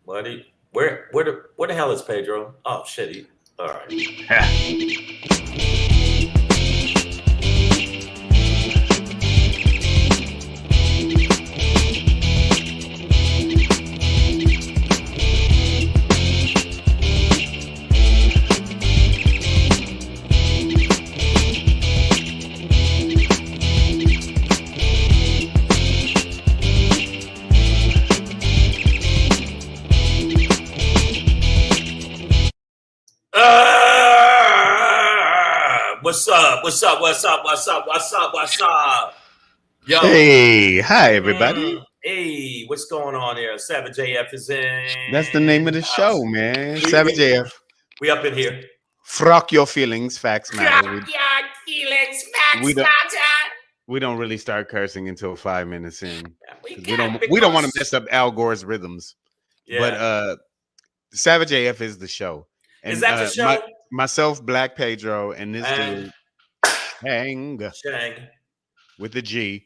What? Where the hell is Pedro? Oh shit! All right. What's up? What's up? What's up? What's up? What's up? What's up? Yo. Hey, hi everybody. Hey, what's going on here? Savage AF is in. That's the name of the show, man. Savage AF. We up in here. Frock your feelings, facts matter. Frock your feelings, facts matter. We don't really start cursing until 5 minutes in. Yeah, we don't want to mess up Al Gore's rhythms. Yeah. But Savage AF is the show. And, is that the show? Myself, Black Pedro, and this dude, Shang, with the G.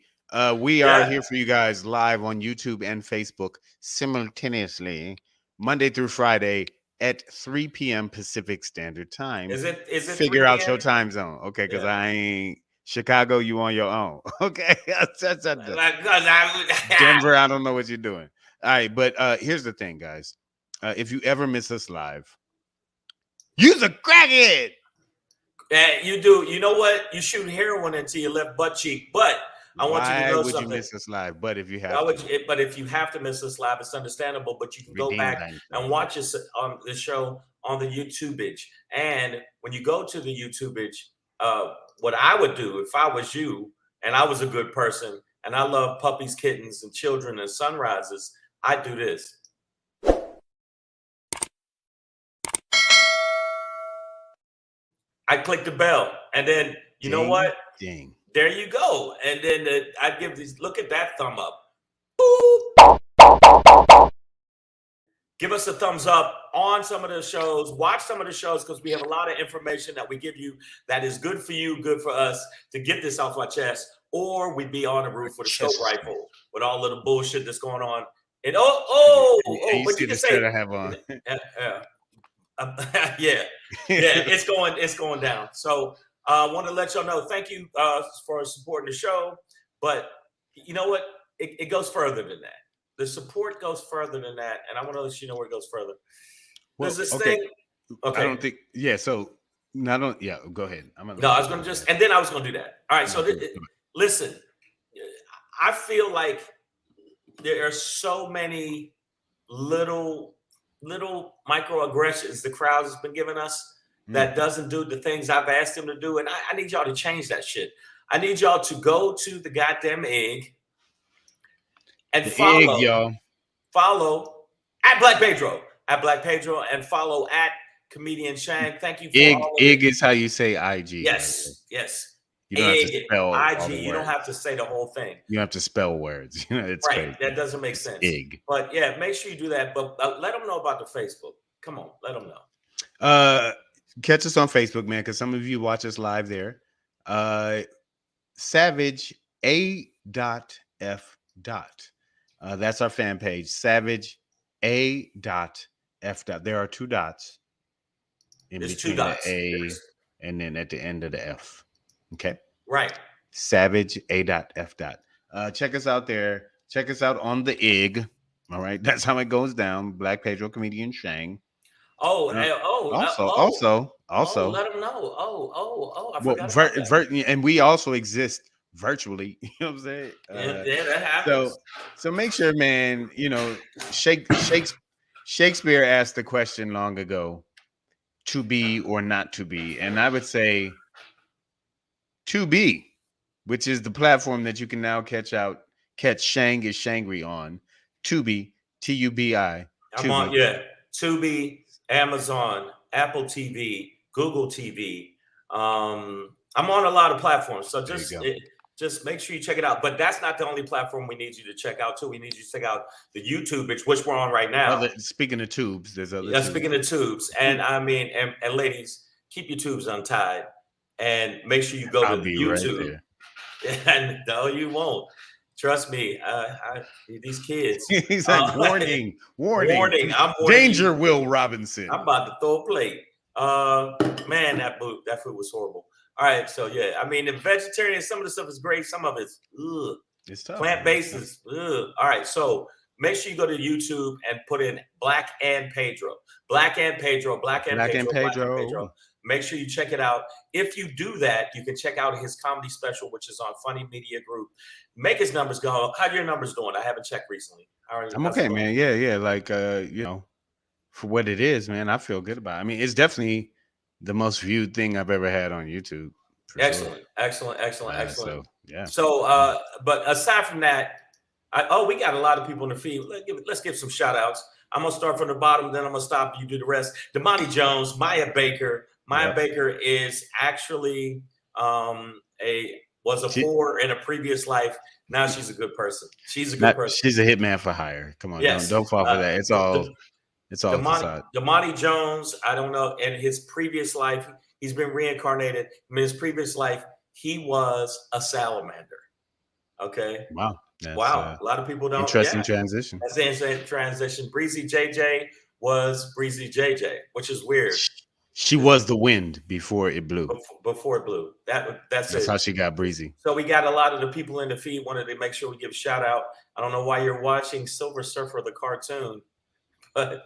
We are here for you guys live on YouTube and Facebook simultaneously, Monday through Friday at 3 p.m. Pacific Standard Time. Is it figure out your time zone, okay? Because I ain't Chicago. You on your own, okay? Denver, I don't know what you're doing. All right, but here's the thing, guys. If you ever miss us live, you's a crackhead. You do. You know what? You shoot heroin into your left butt cheek, but I want you to know something. Why would you miss us live? But if you have, but if you have to miss us live, it's understandable. But you can go back and watch us on the show on the YouTubeage. And when you go to the YouTubeage, what I would do if I was you and I was a good person and I love puppies, kittens, and children and sunrises, I'd do this. I click the bell, and then you know what? Ding. There you go. And then I give these. Look at that thumb up. Boop. Give us a thumbs up on some of the shows. Watch some of the shows because we have a lot of information that we give you that is good for you, good for us to get this off our chest. Or we'd be on the roof with a scope rifle with all of the bullshit that's going on. And but you can say I have on. yeah, it's going down. So I want to let y'all know. Thank you for supporting the show. But you know what? It goes further than that. The support goes further than that, and I want to let you know where it goes further. There's this thing. Okay. I don't think. Yeah. So I don't. Yeah. Go ahead. I was going to just, and then I was going to do that. All right. So listen, I feel like there are so many little microaggressions the crowd has been giving us that doesn't do the things I've asked them to do. And I need y'all to change that shit. I need y'all to go to the goddamn egg and follow at Black Pedro, and follow at Comedian Shang. Thank you for egg is how you say IG. Yes. Yes. You don't have to spell IG. You don't have to say the whole thing. You have to spell words. It's right. crazy. That doesn't make sense. Egg. But yeah, make sure you do that. But let them know about the Facebook. Come on, let them know. Catch us on Facebook, man, because some of you watch us live there. Savage A.F. That's our fan page. Savage A.F. There are 2 dots in between the A and then at the end of the F. Okay. Right. Savage A.F. Check us out there. Check us out on the egg. All right. That's how it goes down. Black Pedro, Comedian Shang. Also. Let them know. I forgot about that. And we also exist virtually. You know what I'm saying? Yeah, that happens. So make sure, man, Shakespeare asked the question long ago, to be or not to be. And I would say to be, which is the platform that you can now catch Shang is Shangri on. Tubi, Tubi. I'm on, Tubi, Amazon, Apple TV, Google TV. I'm on a lot of platforms, so just make sure you check it out. But that's not the only platform we need you to check out too. We need you to check out the YouTube, which we're on right now. Speaking of tubes, there's other. Yeah, speaking of tubes, and I mean, and ladies, keep your tubes untied. And make sure you go to YouTube. Right. And no, you won't. Trust me, these kids. He's like, warning. I'm warning danger, you. Will Robinson. I'm about to throw a plate. Man, that food was horrible. All right, so yeah, I mean, the vegetarian, some of the stuff is great, some of it's ugh. It's tough. Plant-based is ugh. All right, so make sure you go to YouTube and put in Black and Pedro. Black and Pedro. Make sure you check it out. If you do that, you can check out his comedy special, which is on Funny Media Group. Make his numbers go. How are your numbers doing? I haven't checked recently. I'm okay, man. Yeah. Like, you know, for what it is, man, I feel good about it. I mean, it's definitely the most viewed thing I've ever had on YouTube. Excellent. So, yeah. So, but aside from that, we got a lot of people in the feed. Let's give some shout outs. I'm going to start from the bottom, then I'm going to stop. You do the rest. Damani Jones, Maya Baker. Maya Baker is actually was a whore in a previous life. Now she's a good person. She's a good person. She's a hitman for hire. Come on, don't fall for that. It's all Damani Jones, I don't know. In his previous life, he's been reincarnated. In his previous life, he was a salamander. Okay. Wow. Wow. A lot of people don't. Interesting transition. That's an interesting transition. Breezy JJ was Breezy JJ, which is weird. She was the wind before it blew. Before it blew. That's how she got breezy. So we got a lot of the people in the feed. Wanted to make sure we give a shout out. I don't know why you're watching Silver Surfer the cartoon, but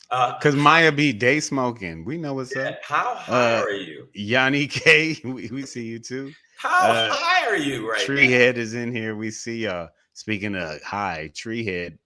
because Maya be day smoking. We know what's up. How high are you? Yanni K, we see you too. How high are you right now? Treehead is in here. We see y'all. Speaking of high, Treehead.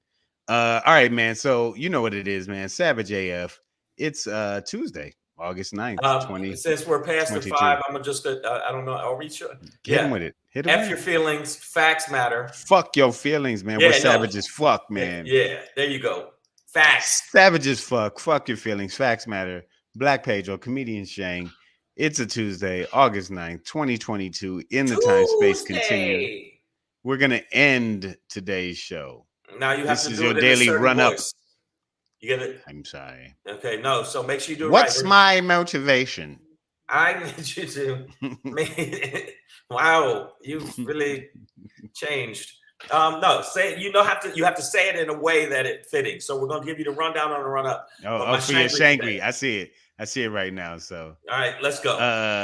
All right, man. So you know what it is, man. Savage AF. It's Tuesday, August 9th, 20. Since we're past the 5, I'm just I don't know. I'll reach you. Hit him with it. Hit him. F your feelings. Facts matter. Fuck your feelings, man. We're savage as fuck, man. Yeah, there you go. Facts. Savage as fuck. Fuck your feelings. Facts matter. Black Pedro, comedian Shang. It's a Tuesday, August 9th, 2022. In the time space continuum. We're gonna end today's show. Now you have this to is do your it daily in a run up. You get it? I'm sorry. Okay, no. So make sure you do it. What's my motivation? I need you to. Wow, you've really changed. No, say you have to say it in a way that it's fitting. So we're gonna give you the rundown on the run up. For your Shangri. I see it right now. So all right, let's go.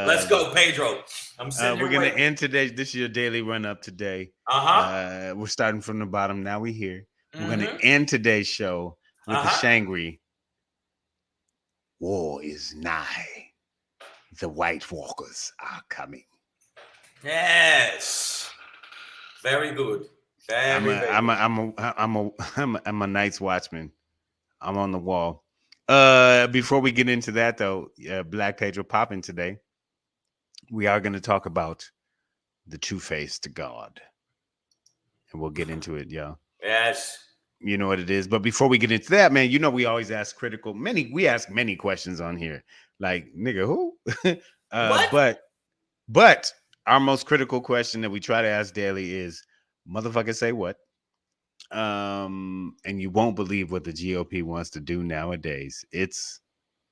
Let's go, Pedro. I'm sitting we're gonna end today. This is your daily run up today. We're starting from the bottom. Now we're here. We're gonna end today's show with the Shangri. War is nigh. The White Walkers are coming. Yes. Very good. I'm a night's watchman. I'm on the wall. Before we get into that though, Black Pedro popping today. We are going to talk about the two-faced God, and we'll get into it, y'all. Yes. You know what it is. But before we get into that, man, you know we always ask we ask many questions on here. Like, nigga, who? What? But our most critical question that we try to ask daily is, motherfucker, say what? And you won't believe what the GOP wants to do nowadays. It's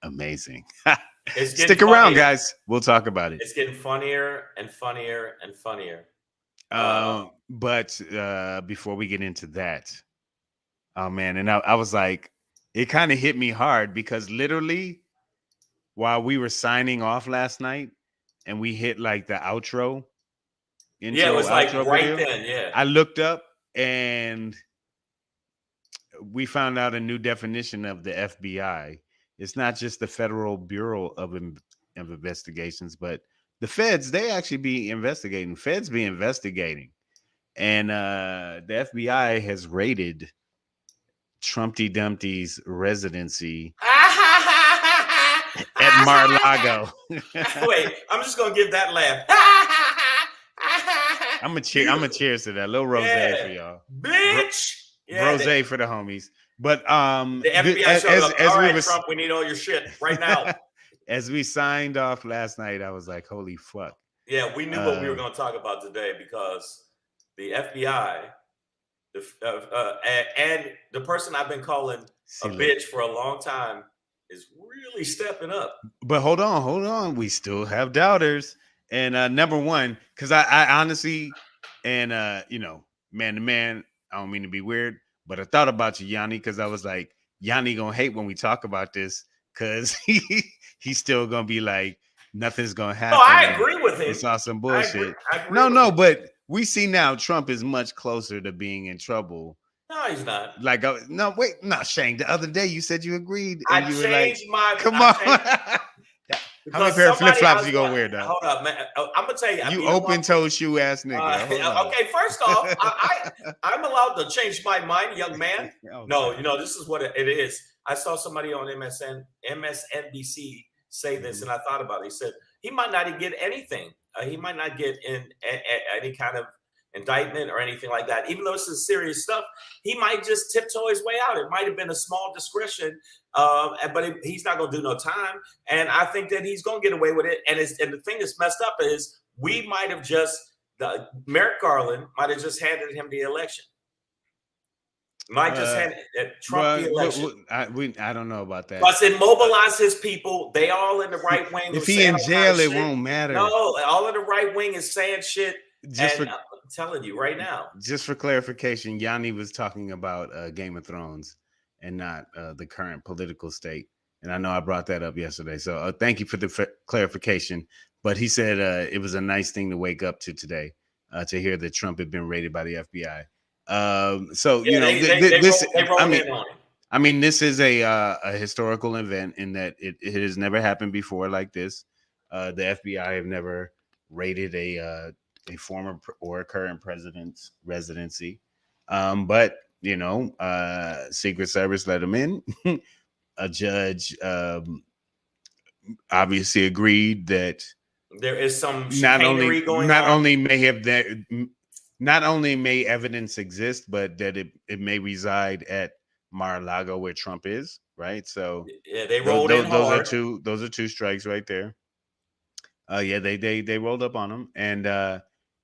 amazing. Stick around, guys. We'll talk about it. It's getting funnier and funnier and funnier. But before we get into that, oh man, and I was like, it kind of hit me hard because literally while we were signing off last night and we hit like the outro. Yeah, it was like right then. Yeah, I looked up and we found out a new definition of the FBI. It's not just the Federal Bureau of Investigations, but the feds. They actually be investigating. Feds be investigating, and the FBI has raided Trumpty Dumpty'S residency at Mar-a-Lago. Wait, I'm just gonna give that laugh. I'm a cheers to that. Little rose for y'all, bitch. Rose for the homies. But the FBI showed up. All right, Trump, we need all your shit right now. As we signed off last night, I was like, holy fuck. Yeah, we knew what we were going to talk about today because the FBI, and the person I've been calling a bitch for a long time is really stepping up. But hold on. We still have doubters. And number one, because I honestly, and man to man. I don't mean to be weird, but I thought about you, Yanni, because I was like, Yanni gonna hate when we talk about this, because he's still gonna be like, nothing's gonna happen. No, I agree with him. It's all some bullshit. I agree No, but we see now Trump is much closer to being in trouble. No, he's not. Like, no, wait, no, Shane. The other day you said you agreed, and you were like, "Come on." How many pair of flip flops you gonna wear, though? Hold up, man. I'm gonna tell you. You open toe shoe ass nigga. Okay, first off, I'm allowed to change my mind, young man. Okay. No, this is what it is. I saw somebody on MSNBC say this, and I thought about it. He said he might not get anything. He might not get in any kind of indictment or anything like that. Even though this is serious stuff, he might just tiptoe his way out. It might have been a small discretion, but he's not going to do no time. And I think that he's going to get away with it. And the thing that's messed up is we might have Merrick Garland might have just handed him the election. Might just hand Trump the election. I don't know about that. Plus, it mobilizes people. They all in the right wing. If he in jail, it won't matter. No, all in the right wing is saying shit. I'm telling you right now. Just for clarification, Yanni was talking about Game of Thrones and not the current political state. And I know I brought that up yesterday. So thank you for the clarification. But he said it was a nice thing to wake up to today, to hear that Trump had been raided by the FBI. This is a historical event in that it has never happened before like this. The FBI have never raided a former or current president's residency. But, Secret Service let him in. A judge obviously agreed that there is some chicanery going on. Not only may evidence exist, but that it may reside at Mar-a-Lago where Trump is, right? So yeah, they rolled in hard. Those are two strikes right there. They rolled up on him. And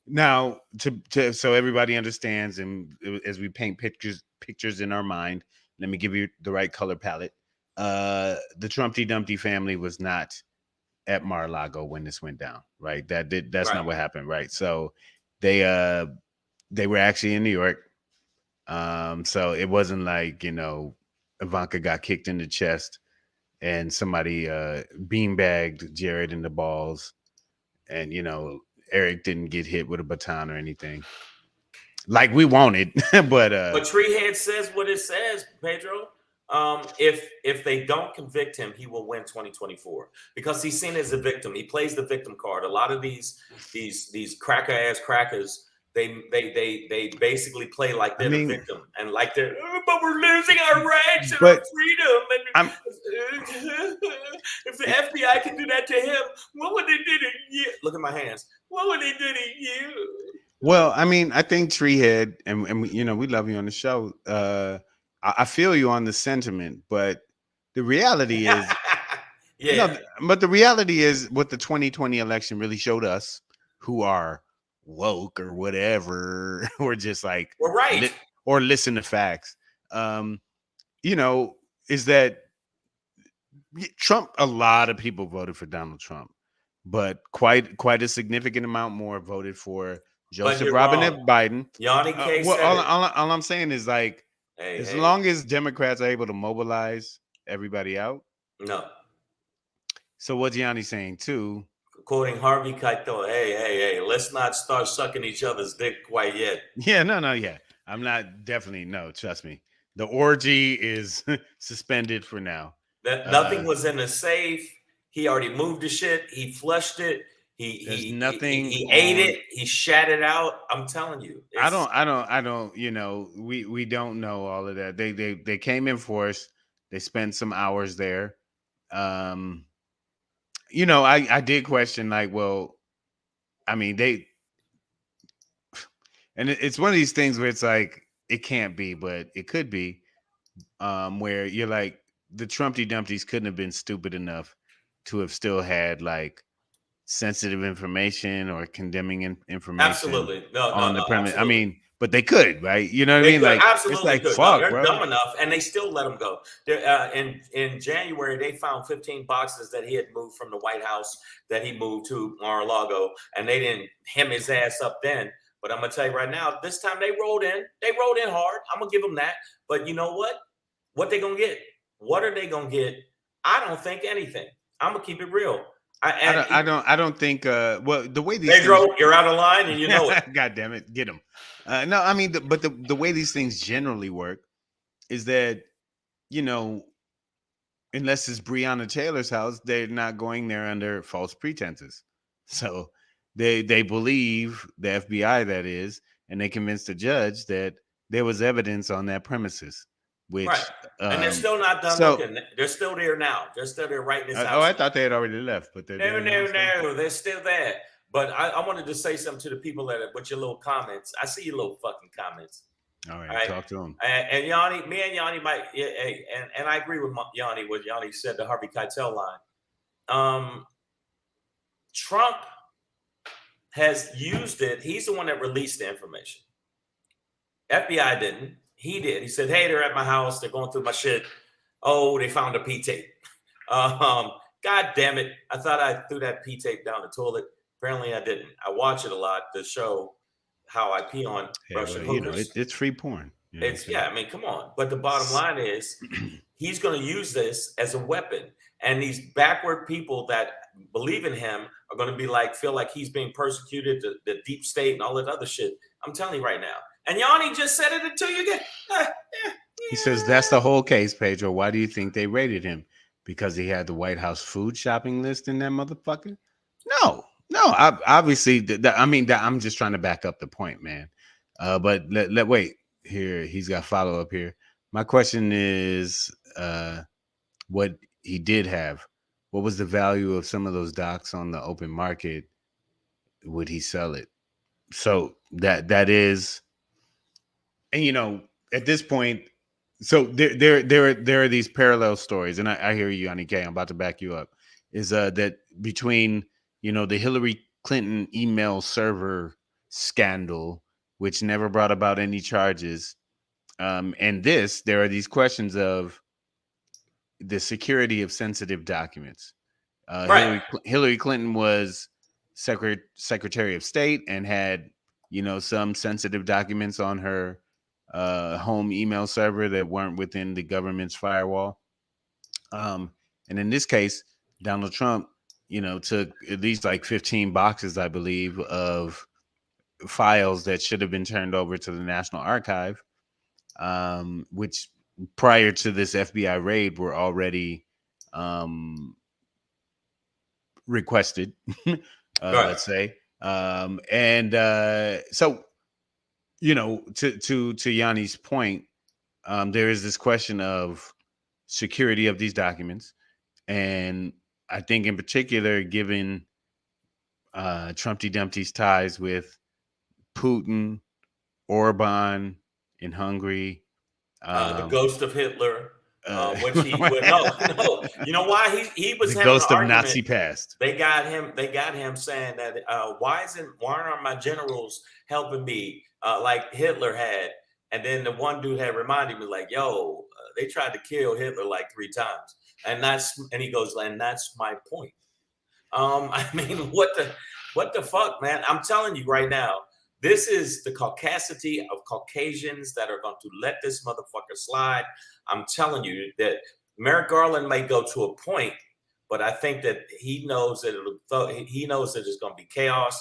now so everybody understands, and as we paint pictures in our mind, let me give you the right color palette. The Trumpty Dumpty family was not at Mar-a-Lago when this went down, right? That's right. Not what happened, right? So they were actually in New York. So it wasn't like, Ivanka got kicked in the chest and somebody beanbagged Jared in the balls, and Eric didn't get hit with a baton or anything like we wanted. but Treehead says what it says, Pedro. If they don't convict him, he will win 2024 because he's seen as a victim. He plays the victim card. A lot of these cracker ass crackers, they basically play like they're the victim and like they're, but we're losing our rights and our freedom. And if the FBI can do that to him, what would they do to you? Look at my hands. What would they do to you? Well, I think Treehead, and we love you on the show. I feel you on the sentiment, but the reality is, but the reality is what the 2020 election really showed us, who are woke or whatever, or just like we're right, or listen to facts. Is that Trump? A lot of people voted for Donald Trump, but quite a significant amount more voted for Joseph Robinette Biden. Yanni K. All I'm saying is like. As long as Democrats are able to mobilize everybody out. No. So what's Yanni saying too? Quoting Harvey Keitel, hey, let's not start sucking each other's dick quite yet. Yeah, no, yeah. I'm not trust me. The orgy is suspended for now. Nothing was in the safe. He already moved the shit. He flushed it. He ate it. He shat it out. I'm telling you. I don't. We don't know all of that. They came in force. They spent some hours there. I did question like, well, and it's one of these things where it's like it can't be, but it could be. Where you're like the Trumpty Dumpty's couldn't have been stupid enough to have still had like sensitive information or condemning information. Absolutely. On the premise. Absolutely. But they could, right? You know what I mean? Like, absolutely, it's like, fuck, they're bro. dumb enough, and they still let him go. In January, they found 15 boxes that he had moved from the White House that he moved to Mar-a-Lago, and they didn't hem his ass up then. But I'm gonna tell you right now, this time they rolled in. They rolled in hard. I'm gonna give them that. But you know what? What they gonna get? What are they gonna get? I don't think anything. I'm gonna keep it real. I don't think. Well, the way these Pedro, things, you're out of line, and you know it. God damn it, get him. No, I mean, but the way these things generally work is that, you know, unless it's Breonna Taylor's house, they're not going there under false pretenses. So they believe the FBI, that is, and they convinced the judge that there was evidence on that premises. Which, right. And they're still not done looking. They're still there now. They're still there right in his house. Oh, I thought they had already left, but they're no. They're still there. But I wanted to say something to the people that with your little comments. I see your little fucking comments. All right, talk to him. And Yanni, me and Yanni might, and I agree with Yanni, what Yanni said, the Harvey Keitel line. Trump has used it. He's the one that released the information. FBI didn't. He did. He said, hey, they're at my house. They're going through my shit. Oh, they found a P-tape. God damn it. I thought I threw that P-tape down the toilet. Apparently I didn't. I watch it a lot to show how I pee on Russian hookers. You know, it's free porn. You know I mean, come on. But the bottom line is he's going to use this as a weapon. And these backward people that believe in him are going to be like, feel like he's being persecuted, the deep state and all that other shit. I'm telling you right now. And Yanni just said it until you get. He says that's the whole case, Pedro. Why do you think they raided him? Because he had the White House food shopping list in that motherfucker? No. Obviously, I'm just trying to back up the point, man. But let wait here. He's got follow up here. My question is, what he did have. What was the value of some of those docs on the open market? Would he sell it? So that is, and you know, at this point, so there are these parallel stories, and I hear you, Yanni K. I'm about to back you up. Is that between, you know, the Hillary Clinton email server scandal, which never brought about any charges, and there are these questions of the security of sensitive documents. Right. Hillary Clinton was Secretary of State and had, you know, some sensitive documents on her home email server that weren't within the government's firewall. And in this case, Donald Trump, you know, took at least like 15 boxes, I believe, of files that should have been turned over to the National Archive, which prior to this FBI raid were already requested, let's say. So, you know, to Yanni's point, there is this question of security of these documents. And I think in particular, given Trumpty Dumpty'S ties with Putin, Orban in Hungary, the ghost of Hitler, which he no. You know why he was the having ghost an of argument. Nazi past. They got him saying that why aren't my generals helping me like Hitler had? And then the one dude had reminded me like, yo, they tried to kill Hitler like 3 times, and he goes, and that's my point. I mean, what the fuck, man? I'm telling you right now. This is the caucasity of Caucasians that are going to let this motherfucker slide. I'm telling you that Merrick Garland may go to a point, but I think that he knows that he knows that it's going to be chaos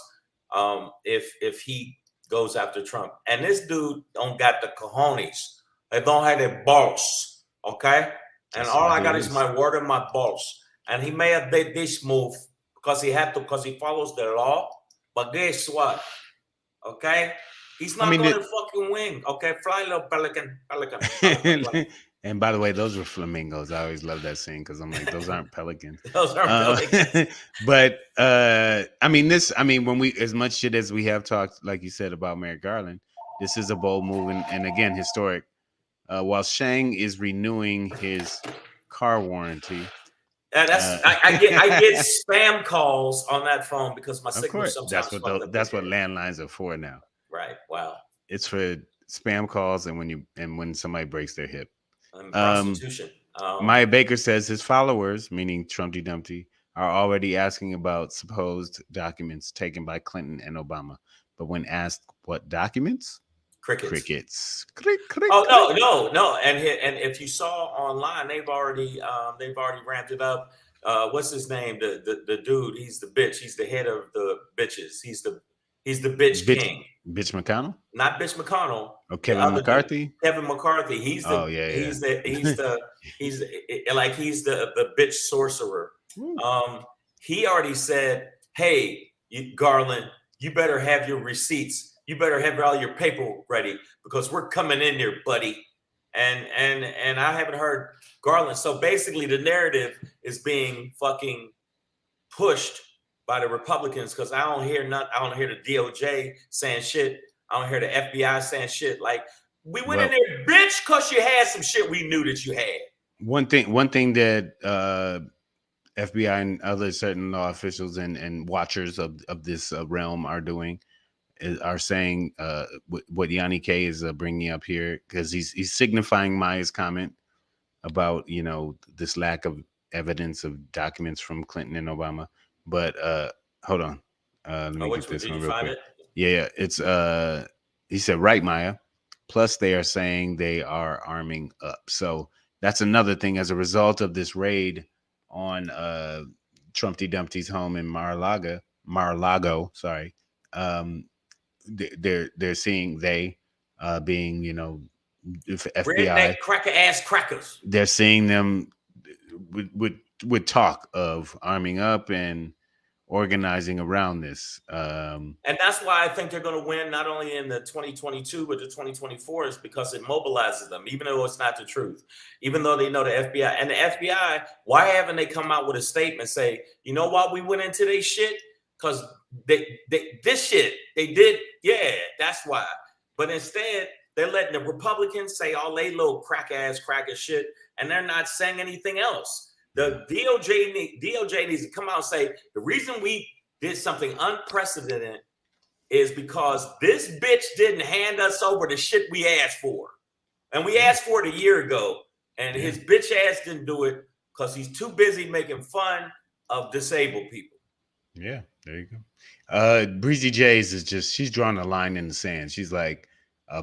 if he goes after Trump. And this dude don't got the cojones. They don't have their balls, okay? And all I got is my word and my balls. And he may have made this move because he follows the law. But guess what? Okay, he's not going to fucking win. Okay, fly, little pelican. And by the way, those were flamingos. I always love that scene because I'm like, those aren't pelicans. Those aren't pelicans. But I mean, when we, as much shit as we have talked, like you said, about Merrick Garland, this is a bold move and again historic. While Shang is renewing his car warranty. I get spam calls on that phone because my signal sometimes. That's what landlines are for now. Right. Wow. It's for spam calls and when somebody breaks their hip. And prostitution. Maya Baker says his followers, meaning Trumpty Dumpty, are already asking about supposed documents taken by Clinton and Obama. but when asked what documents, crickets. No. And if you saw online, they've already ramped it up. What's his name? The dude. He's the bitch. He's the head of the bitches. He's the bitch king. Bitch McConnell? Not Bitch McConnell. Oh, Kevin McCarthy. Dude. Kevin McCarthy. He's the bitch sorcerer. He already said, "Hey, Garland, you better have your receipts. You better have all your paperwork ready because we're coming in there, buddy." And I haven't heard Garland. So basically, the narrative is being fucking pushed by the Republicans because I don't hear the DOJ saying shit. I don't hear the FBI saying shit. Like, we went in there, bitch, because you had some shit we knew that you had. One thing that FBI and other certain law officials and watchers of this realm are doing are saying what Yanni K is bringing up here, because he's signifying Maya's comment about this lack of evidence of documents from Clinton and Obama. But hold on, let me get this one real quick. Yeah, it's he said, right, Maya. Plus, they are saying they are arming up. So that's another thing. As a result of this raid on Trumpty Dumpty's home in Mar-a-Lago, sorry. They're seeing being FBI redneck cracker ass crackers. They're seeing them with talk of arming up and organizing around this, and that's why I think they're going to win not only in the 2022 but the 2024 is because it mobilizes them, even though it's not the truth, even though they know the FBI. And the FBI, why haven't they come out with a statement say, you know why we went into their shit? Because this shit they did, yeah, that's why. But instead, they're letting the Republicans say all they little cracker shit, and they're not saying anything else. The DOJ needs to come out and say the reason we did something unprecedented is because this bitch didn't hand us over the shit we asked for, and we asked for it a year ago, and his bitch ass didn't do it because he's too busy making fun of disabled people. Yeah, there you go. Breezy Jays she's drawing a line in the sand. She's like,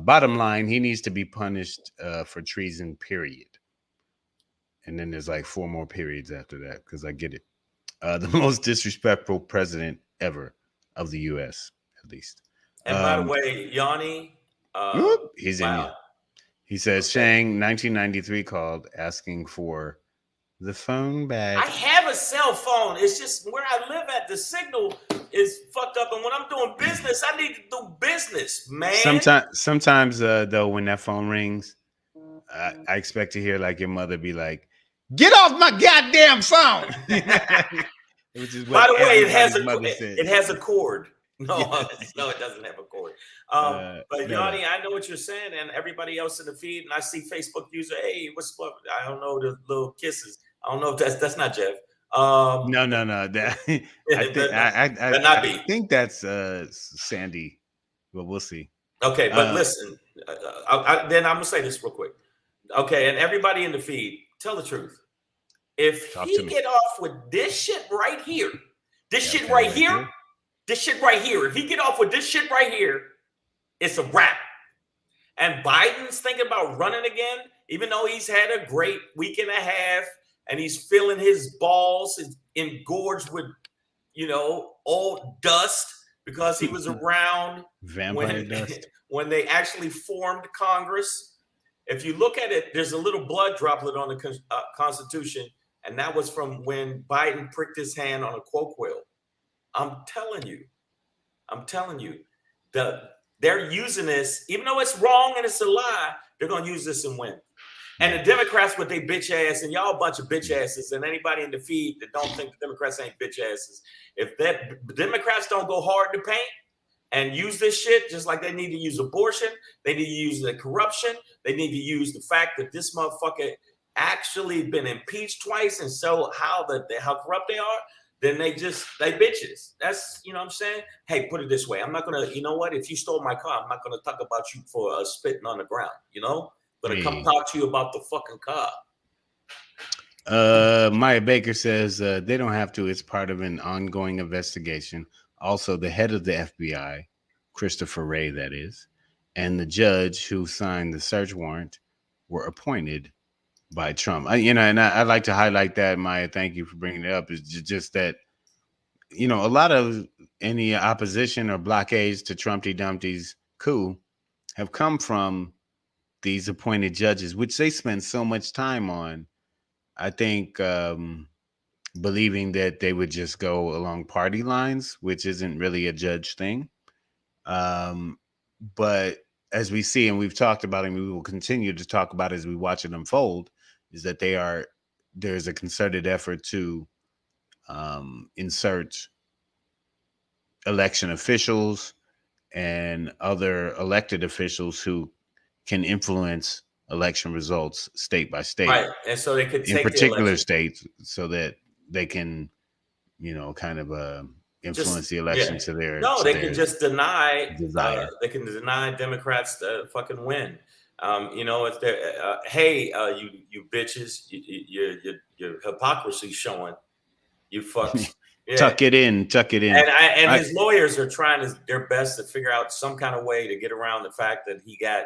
bottom line, he needs to be punished for treason, period. And then there's like 4 more periods after that, because I get it. The most disrespectful president ever of the U.S., at least. And by the way, Yanni, he's in here. He says, Shang, 1993 called asking for the phone back. I have a cell phone. It's just where I live at, the signal is fucked up. And when I'm doing business, I need to do business, man. Sometimes though, when that phone rings, I expect to hear like your mother be like, "Get off my goddamn phone!" Which is what, by the way, it has a cord. No, no, it doesn't have a cord. But Yanni, I know what you're saying, and everybody else in the feed, and I see Facebook user, hey, what's up? I don't know, the little kisses. I don't know if that's not Jeff. No. I think that's Sandy, but we'll see. Okay, but listen, then I'm gonna say this real quick. Okay, and everybody in the feed, tell the truth. If he get off with this shit right here, if he get off with this shit right here, it's a wrap. And Biden's thinking about running again, even though he's had a great week and a half, and he's feeling his balls engorged with, old dust because he was around when they actually formed Congress. If you look at it, there's a little blood droplet on the Constitution, and that was from when Biden pricked his hand on a quote quill. I'm telling you, they're using this, even though it's wrong and it's a lie, they're going to use this and win. And the Democrats with their bitch ass, and y'all a bunch of bitch asses, and anybody in the feed that don't think the Democrats ain't bitch asses, if the Democrats don't go hard in the paint and use this shit, just like they need to use abortion, they need to use the corruption, they need to use the fact that this motherfucker actually been impeached twice and show how corrupt they are, then they bitches. That's, what I'm saying? Hey, put it this way. I'm not going to, if you stole my car, I'm not going to talk about you for spitting on the ground, Going to come talk to you about the fucking car. Maya Baker says they don't have to. It's part of an ongoing investigation. Also, the head of the FBI, Christopher Wray, that is, and the judge who signed the search warrant were appointed by Trump. I'd like to highlight that, Maya. Thank you for bringing it up. Is just that, a lot of any opposition or blockades to Trumpty Dumpty's coup have come from these appointed judges, which they spend so much time on. I think believing that they would just go along party lines, which isn't really a judge thing. But as we see, and we've talked about, and we will continue to talk about as we watch it unfold, is that there's a concerted effort to insert election officials and other elected officials who can influence election results state by state, right? And so they could in take particular states, so that they can, kind of influence the election to their they can just deny desire. They can deny Democrats to fucking win. If they're hey, you bitches, your hypocrisy showing, you fucks. Yeah. Tuck it in. And his lawyers are trying their best to figure out some kind of way to get around the fact that he got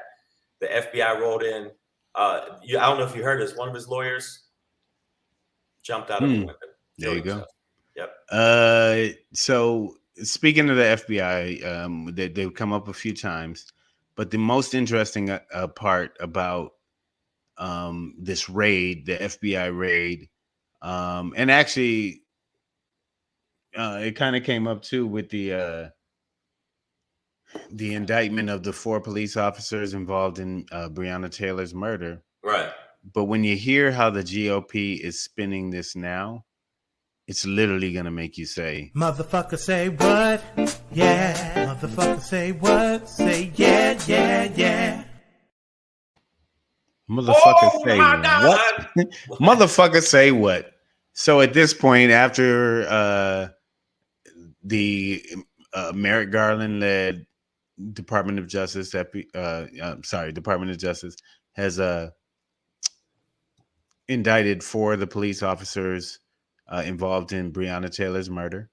the FBI rolled in. I don't know if you heard this. One of his lawyers jumped out of the window. There you go. Yep. So speaking of the FBI, they've come up a few times, but the most interesting part about this raid, the FBI raid, and actually, it kind of came up too with the indictment of the 4 police officers involved in Breonna Taylor's murder. Right. But when you hear how the GOP is spinning this now, it's literally going to make you say, motherfucker, say what? Yeah. Motherfucker, say what? Say yeah, yeah, yeah. Motherfucker, say what? Motherfucker, say what? So at this point, after the Merrick Garland led Department of Justice has indicted 4 of the police officers involved in Breonna Taylor's murder,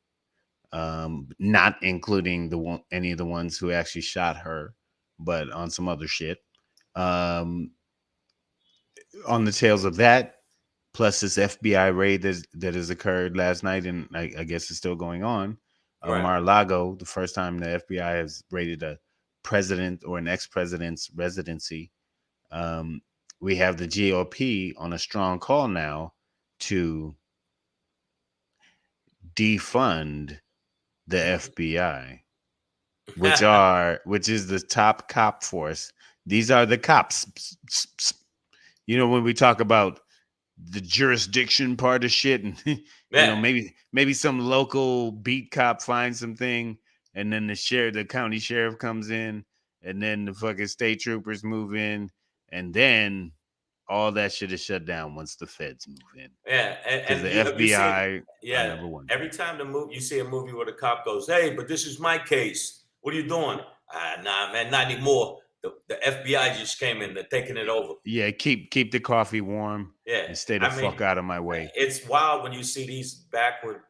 not including any of the ones who actually shot her, but on some other shit. On the tails of that, plus this FBI raid that has occurred last night, and I guess it's still going on. Right. Mar-a-Lago, the first time the FBI has raided a president or an ex-president's residency. We have the GOP on a strong call now to defund the FBI, which is the top cop force. These are the cops. When we talk about the jurisdiction part of shit, and maybe some local beat cop finds something, and then the county sheriff comes in, and then the fucking state troopers move in, and then all that shit is shut down once the feds move in. Yeah, and the FBI, number one. Every time you see a movie where the cop goes, "Hey, but this is my case. What are you doing?" Nah, man, not anymore. The FBI just came in. They're taking it over. Yeah, keep the coffee warm. Yeah, and stay the fuck out of my way. It's wild when you see these backward,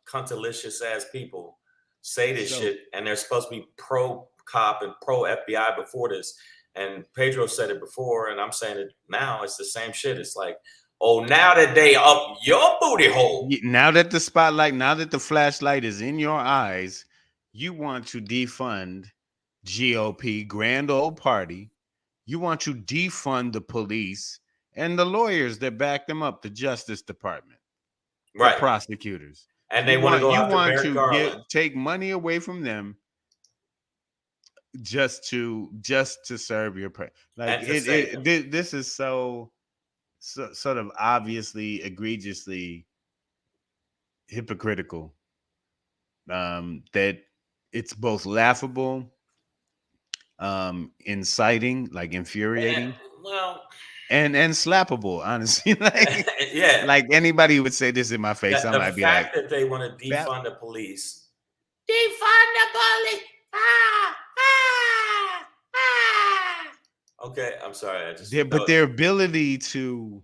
cuntalicious ass people say this shit, and they're supposed to be pro cop and pro FBI before this. And Pedro said it before, and I'm saying it now. It's the same shit. It's like, oh, now that they up your booty hole. Now that the flashlight is in your eyes, you want to defund GOP, grand old party. You want to defund the police and the lawyers that back them up, the Justice Department, right? The prosecutors, and they want to go after Merrick Garland. Take money away from them. Just to serve your this is so sort of obviously egregiously hypocritical that it's both laughable, inciting, like infuriating, and slappable, honestly. Like anybody would say this in my face, I might be like, the fact that they want to defund the police. Defund the police. Okay, I'm sorry. But their ability to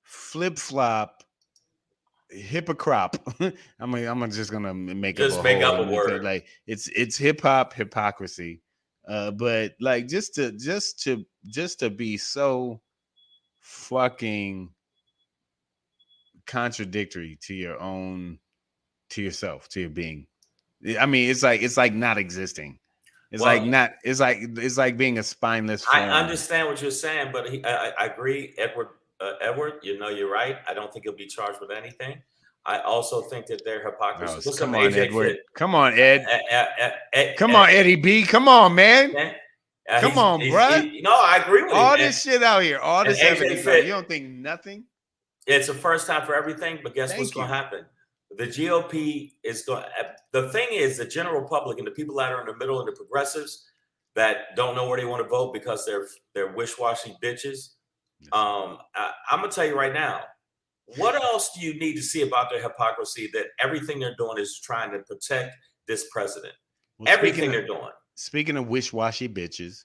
flip-flop hypocrite. I'm just gonna make just up a make whole up a word. like it's hip hop hypocrisy. But like just to be so fucking contradictory to yourself, to your being. I mean, it's like not existing. It's Well, like not. It's like being a spineless form. I understand what you're saying, but I agree, Edward. Edward, you're right. I don't think he'll be charged with anything. I also think that their hypocrisy. No, What's come up, on, AJ Edward. Fit? Come on, Ed. Come Ed, on, Eddie B. Come on, man. Come on, bruh. No, I agree with all you. this shit out here, all this evidence. You don't think nothing? It's a first time for everything, but guess what's going to happen? The GOP is going. The thing is, the general public and the people that are in the middle and the progressives that don't know where they want to vote because they're wish-washy bitches. I'm gonna tell you right now. What else do you need to see about their hypocrisy that everything they're doing is trying to protect this president? Well, everything they're doing. Speaking of wish-washy bitches,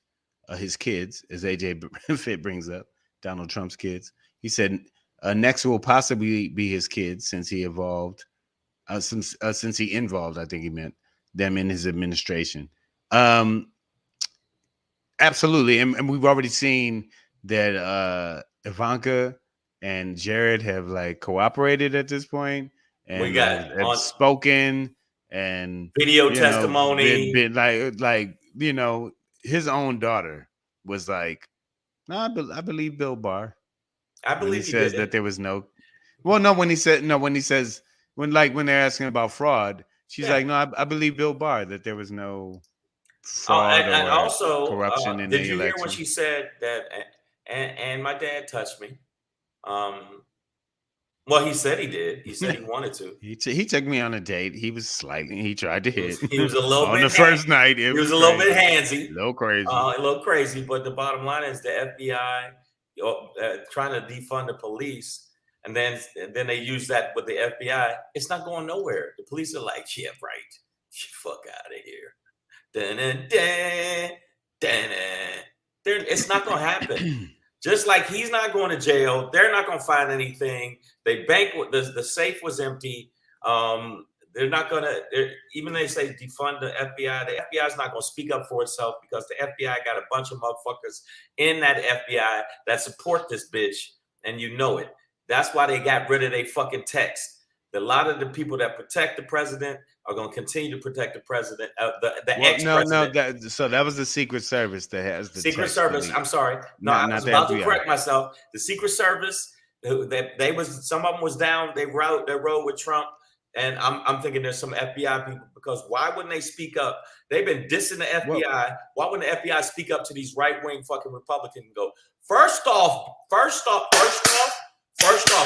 his kids, as AJ Fit brings up, Donald Trump's kids, he said next will possibly be his kids since he evolved, since he involved, I think he meant them in his administration. Absolutely, and we've already seen that Ivanka and Jared have like cooperated at this point, and we got have spoken and video testimony. Been like his own daughter was like, "No, I believe Bill Barr." I believe he says that there was no. Well, no, when he says when they're asking about fraud, she's like, "No, I believe Bill Barr that there was no." Fraud and also corruption in the election. Did you hear when she said that? And my dad touched me. Well, he said he did. He said he wanted to. He took me on a date. He tried to hit. He was a little on bit the first night. He was a little bit handsy, a little crazy. But the bottom line is the FBI trying to defund the police, and then they use that with the FBI. It's not going nowhere. The police are like, "Yeah, right. Fuck out of here." It's not going to happen. Just like he's not going to jail, they're not going to find anything. They the safe was empty. They're not going to, even they say defund the FBI. The FBI is not going to speak up for itself because the FBI got a bunch of motherfuckers in that FBI that support this bitch, and you know it. That's why they got rid of their fucking text. A lot of the people that protect the president are going to continue to protect the president, ex-president. So that was the Secret Service that has the Secret Service. I'm sorry. No, I was about to correct myself. The Secret Service. Some of them was down. They rode with Trump, and I'm thinking there's some FBI people because why wouldn't they speak up? They've been dissing the FBI. Why wouldn't the FBI speak up to these right-wing fucking Republicans and go, first off,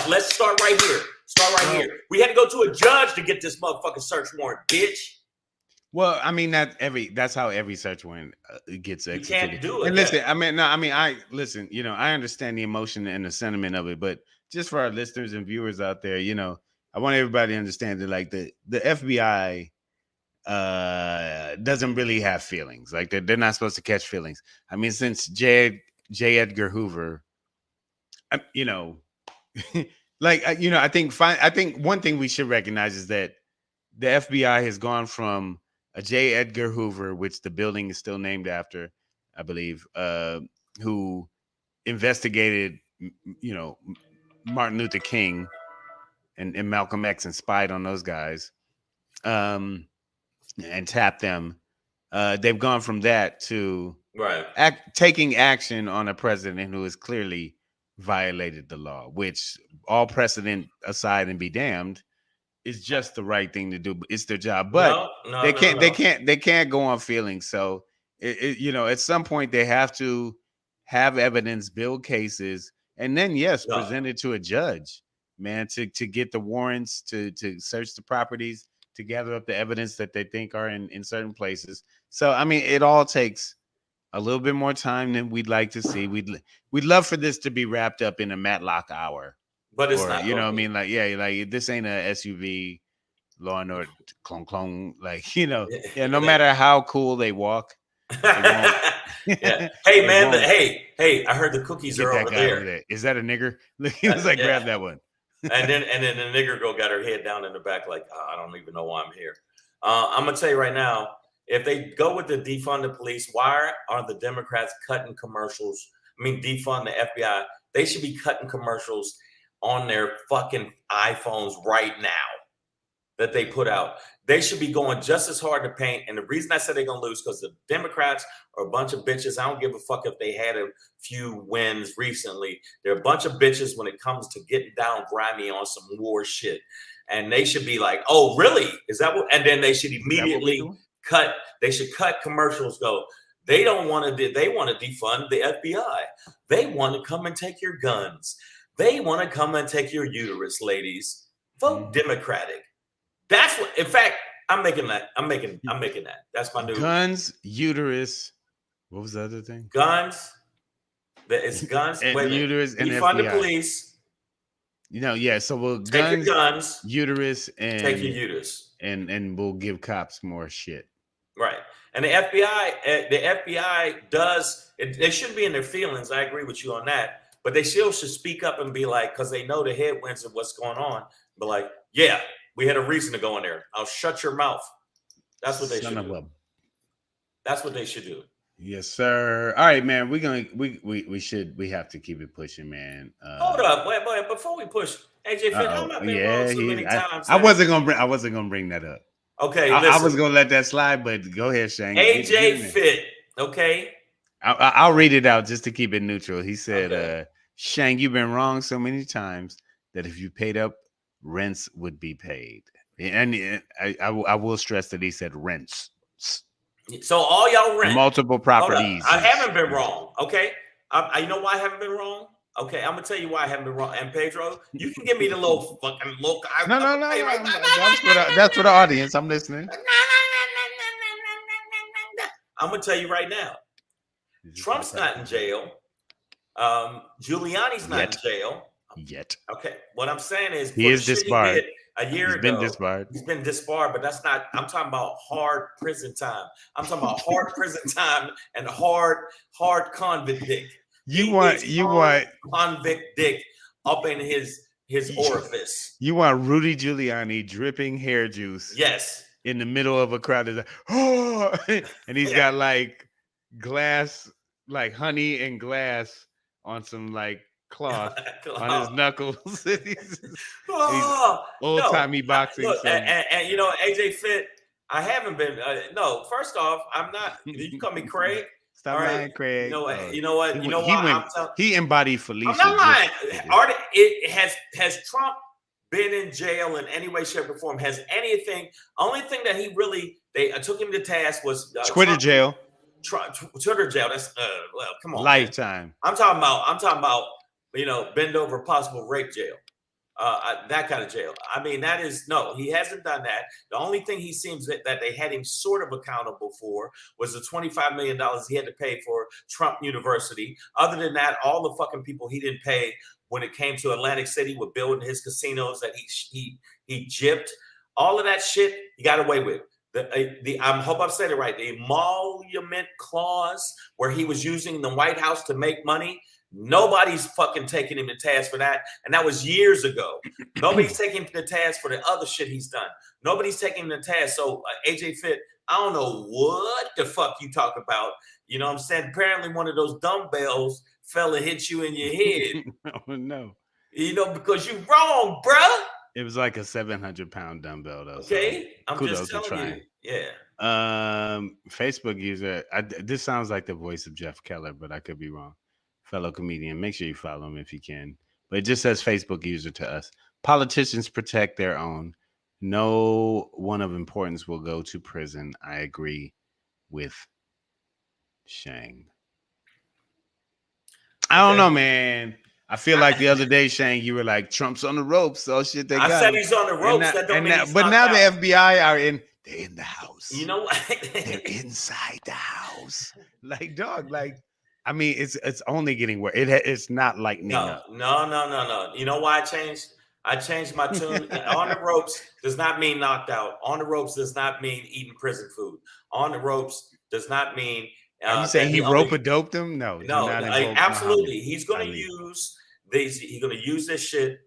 let's start right here. Here. We had to go to a judge to get this motherfucking search warrant, bitch. Well, I mean that's how every search warrant gets executed. You can't do it. And listen, I listen. I understand the emotion and the sentiment of it, but just for our listeners and viewers out there, I want everybody to understand that like the FBI doesn't really have feelings. Like they're not supposed to catch feelings. I mean, since J. Edgar Hoover, I think one thing we should recognize is that the FBI has gone from a J. Edgar Hoover, which the building is still named after, I believe, who investigated, Martin Luther King and Malcolm X and spied on those guys, and tapped them. They've gone from that to taking action on a president who has clearly violated the law, which all precedent aside and be damned is just the right thing to do. It's their job, but they can't go on feelings. So at some point they have to have evidence, build cases, and then present it to a judge, man, to get the warrants, to search the properties, to gather up the evidence that they think are in certain places. So I mean, it all takes a little bit more time than we'd like to see. We'd love for this to be wrapped up in a Matlock hour, but it's not. You know what I mean? Like, like this ain't a SUV Law and Order clone clone. Like, no matter how cool they walk. Hey man, hey! I heard the cookies are over there. Is that a nigger? He was like, grab that one. And then the nigger girl got her head down in the back like, I don't even know why I'm here. I'm gonna tell you right now, if they go with the defund the police, why are the Democrats cutting commercials? I mean, defund the FBI. They should be cutting commercials on their fucking iPhones right now that they put out. They should be going just as hard to paint. And the reason I said they're going to lose because the Democrats are a bunch of bitches. I don't give a fuck if they had a few wins recently. They're a bunch of bitches when it comes to getting down grimy on some war shit. And they should be like, oh, really? Is that what? And then they should immediately cut. They should cut commercials. Go. They don't want to. They want to defund the FBI. They want to come and take your guns. They want to come and take your uterus, ladies. Vote Democratic. That's what. In fact, I'm making that. I'm making that. That's my new guns, uterus. What was the other thing? Guns. It's guns and uterus and defund FBI. the police. You know, yeah. So we'll take your guns, uterus, and take your uterus, and we'll give cops more shit. Right. And the FBI does. They shouldn't be in their feelings. I agree with you on that. But they still should speak up and be like, because they know the headwinds of what's going on. But like, yeah, we had a reason to go in there. I'll shut your mouth. That's what they should do. That's what they should do. Yes, sir. All right, man. We have to keep it pushing, man. Hold up, wait. Before we push, AJ Fit, how am I been wrong so many times? I wasn't gonna bring that up. Okay, I was gonna let that slide, but go ahead, Shane. AJ Fit, okay. I'll read it out just to keep it neutral. He said, Shang, you've been wrong so many times that if you paid up, rents would be paid. And I will stress that he said rents. So all y'all rent. Multiple properties. I haven't been wrong, okay? You know why I haven't been wrong? Okay, I'm going to tell you why I haven't been wrong. And Pedro, you can give me the little fucking look. No. That's for the audience. I'm listening. I'm going to tell you right now. Trump's not in jail. Giuliani's not in jail yet. Okay, what I'm saying is he is disbarred. A year ago, he's been disbarred, but that's not. I'm talking about hard prison time. I'm talking about hard prison time and hard convict dick. You want convict dick up in his orifice. You want Rudy Giuliani dripping hair juice? Yes. In the middle of a crowd, like, oh, and he's got like glass. Like honey and glass on some like cloth on his knuckles. he's old-timey boxing. Look, and you know, AJ Fit, I haven't been. No, first off, I'm not. You call me Craig. Stop lying, Craig. You know what? He embodied Felicia. I'm not lying. Has Trump been in jail in any way, shape, or form? Has anything? Only thing that he really they took him to task was Twitter jail. Twitter jail. That's well, come on, lifetime. Man. I'm talking about bend over possible rape jail, that kind of jail. I mean, that is no, he hasn't done that. The only thing he seems that they had him sort of accountable for was the $25 million he had to pay for Trump University. Other than that, all the fucking people he didn't pay when it came to Atlantic City with building his casinos that he gypped. All of that shit he got away with. I hope I've said it right. The emolument clause where he was using the White House to make money. Nobody's fucking taking him to task for that. And that was years ago. Nobody's taking him to task for the other shit he's done. Nobody's taking him to task. So AJ Fit, I don't know what the fuck you talk about. You know what I'm saying? Apparently one of those dumbbells fell and hit you in your head. Oh, no. Because you're wrong, bruh. It was like a 700-pound dumbbell, though. Okay, so I'm just telling you. Yeah. Facebook user. This sounds like the voice of Jeff Keller, but I could be wrong. Fellow comedian. Make sure you follow him if you can. But it just says Facebook user to us. Politicians protect their own. No one of importance will go to prison. I agree with Shang. I don't know, man. I feel like the other day, Shane, you were like, Trump's on the ropes. So shit, they got said he's on the ropes. But now the FBI are they're in the house. You know what? They're inside the house. Like, dog, I mean, it's only getting worse. It's not lightening up. No. You know why I changed? I changed my tune. On the ropes does not mean knocked out. On the ropes does not mean eating prison food. On the ropes does not mean. Are you saying he rope-a-doped him? No, absolutely. He's going to use these. He's going to use this shit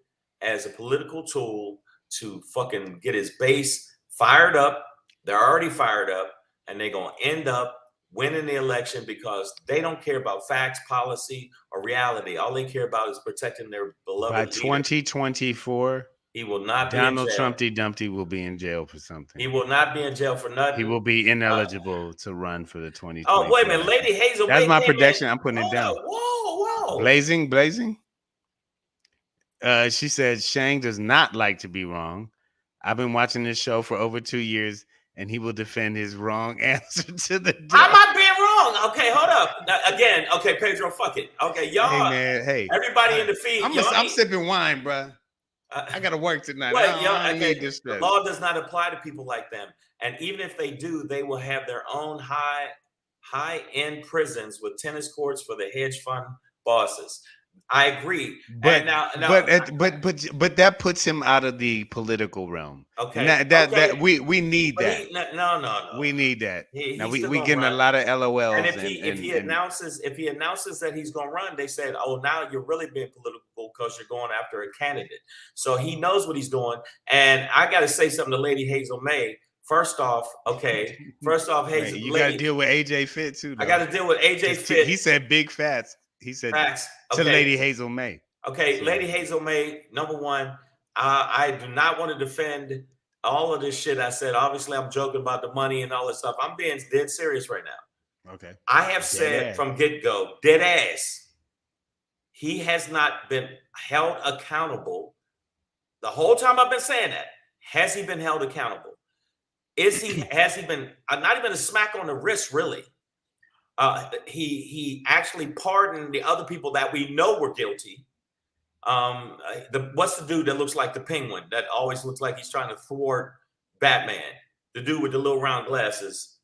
as a political tool to fucking get his base fired up. They're already fired up, and they're going to end up winning the election because they don't care about facts, policy, or reality. All they care about is protecting their beloved By leader. 2024, he will not Donald be in jail. Trumpty Dumpty will be in jail for something. He will not be in jail for nothing. He will be ineligible to run for the 2024. Oh, wait a minute. Lady Hazel That's May my came prediction. in. I'm putting it down. Whoa. Blazing. She said Shang does not like to be wrong. I've been watching this show for over 2 years, and he will defend his wrong answer to the death. I'm not being wrong. Okay, hold up. Again, okay, Pedro, fuck it. Okay, y'all. Hey, man. Hey. Everybody in the feed. I'm sipping wine, bro. I got to work tonight. I need this stress. The law does not apply to people like them. And even if they do, they will have their own high-end prisons with tennis courts for the hedge fund bosses. I agree. But that puts him out of the political realm. Okay. That we need that. No. We need that. Now we getting a lot of LOLs. And if he announces that he's going to run, they said, "Oh, now you're really being political because you're going after a candidate." So he knows what he's doing. And I got to say something to Lady Hazel May. First off, Hazel, you got to deal with AJ Fit too. Though. I got to deal with AJ Fit. He said big fats. He said facts. To Lady Hazel May. Okay, so. Lady Hazel May, number one, I do not want to defend all of this shit I said. Obviously, I'm joking about the money and all this stuff. I'm being dead serious right now. Okay. I have said from get-go, dead ass, he has not been held accountable. The whole time I've been saying that. Has he been held accountable? Has he been, not even a smack on the wrist, really? He actually pardoned the other people that we know were guilty. What's the dude that looks like the Penguin that always looks like he's trying to thwart Batman? The dude with the little round glasses.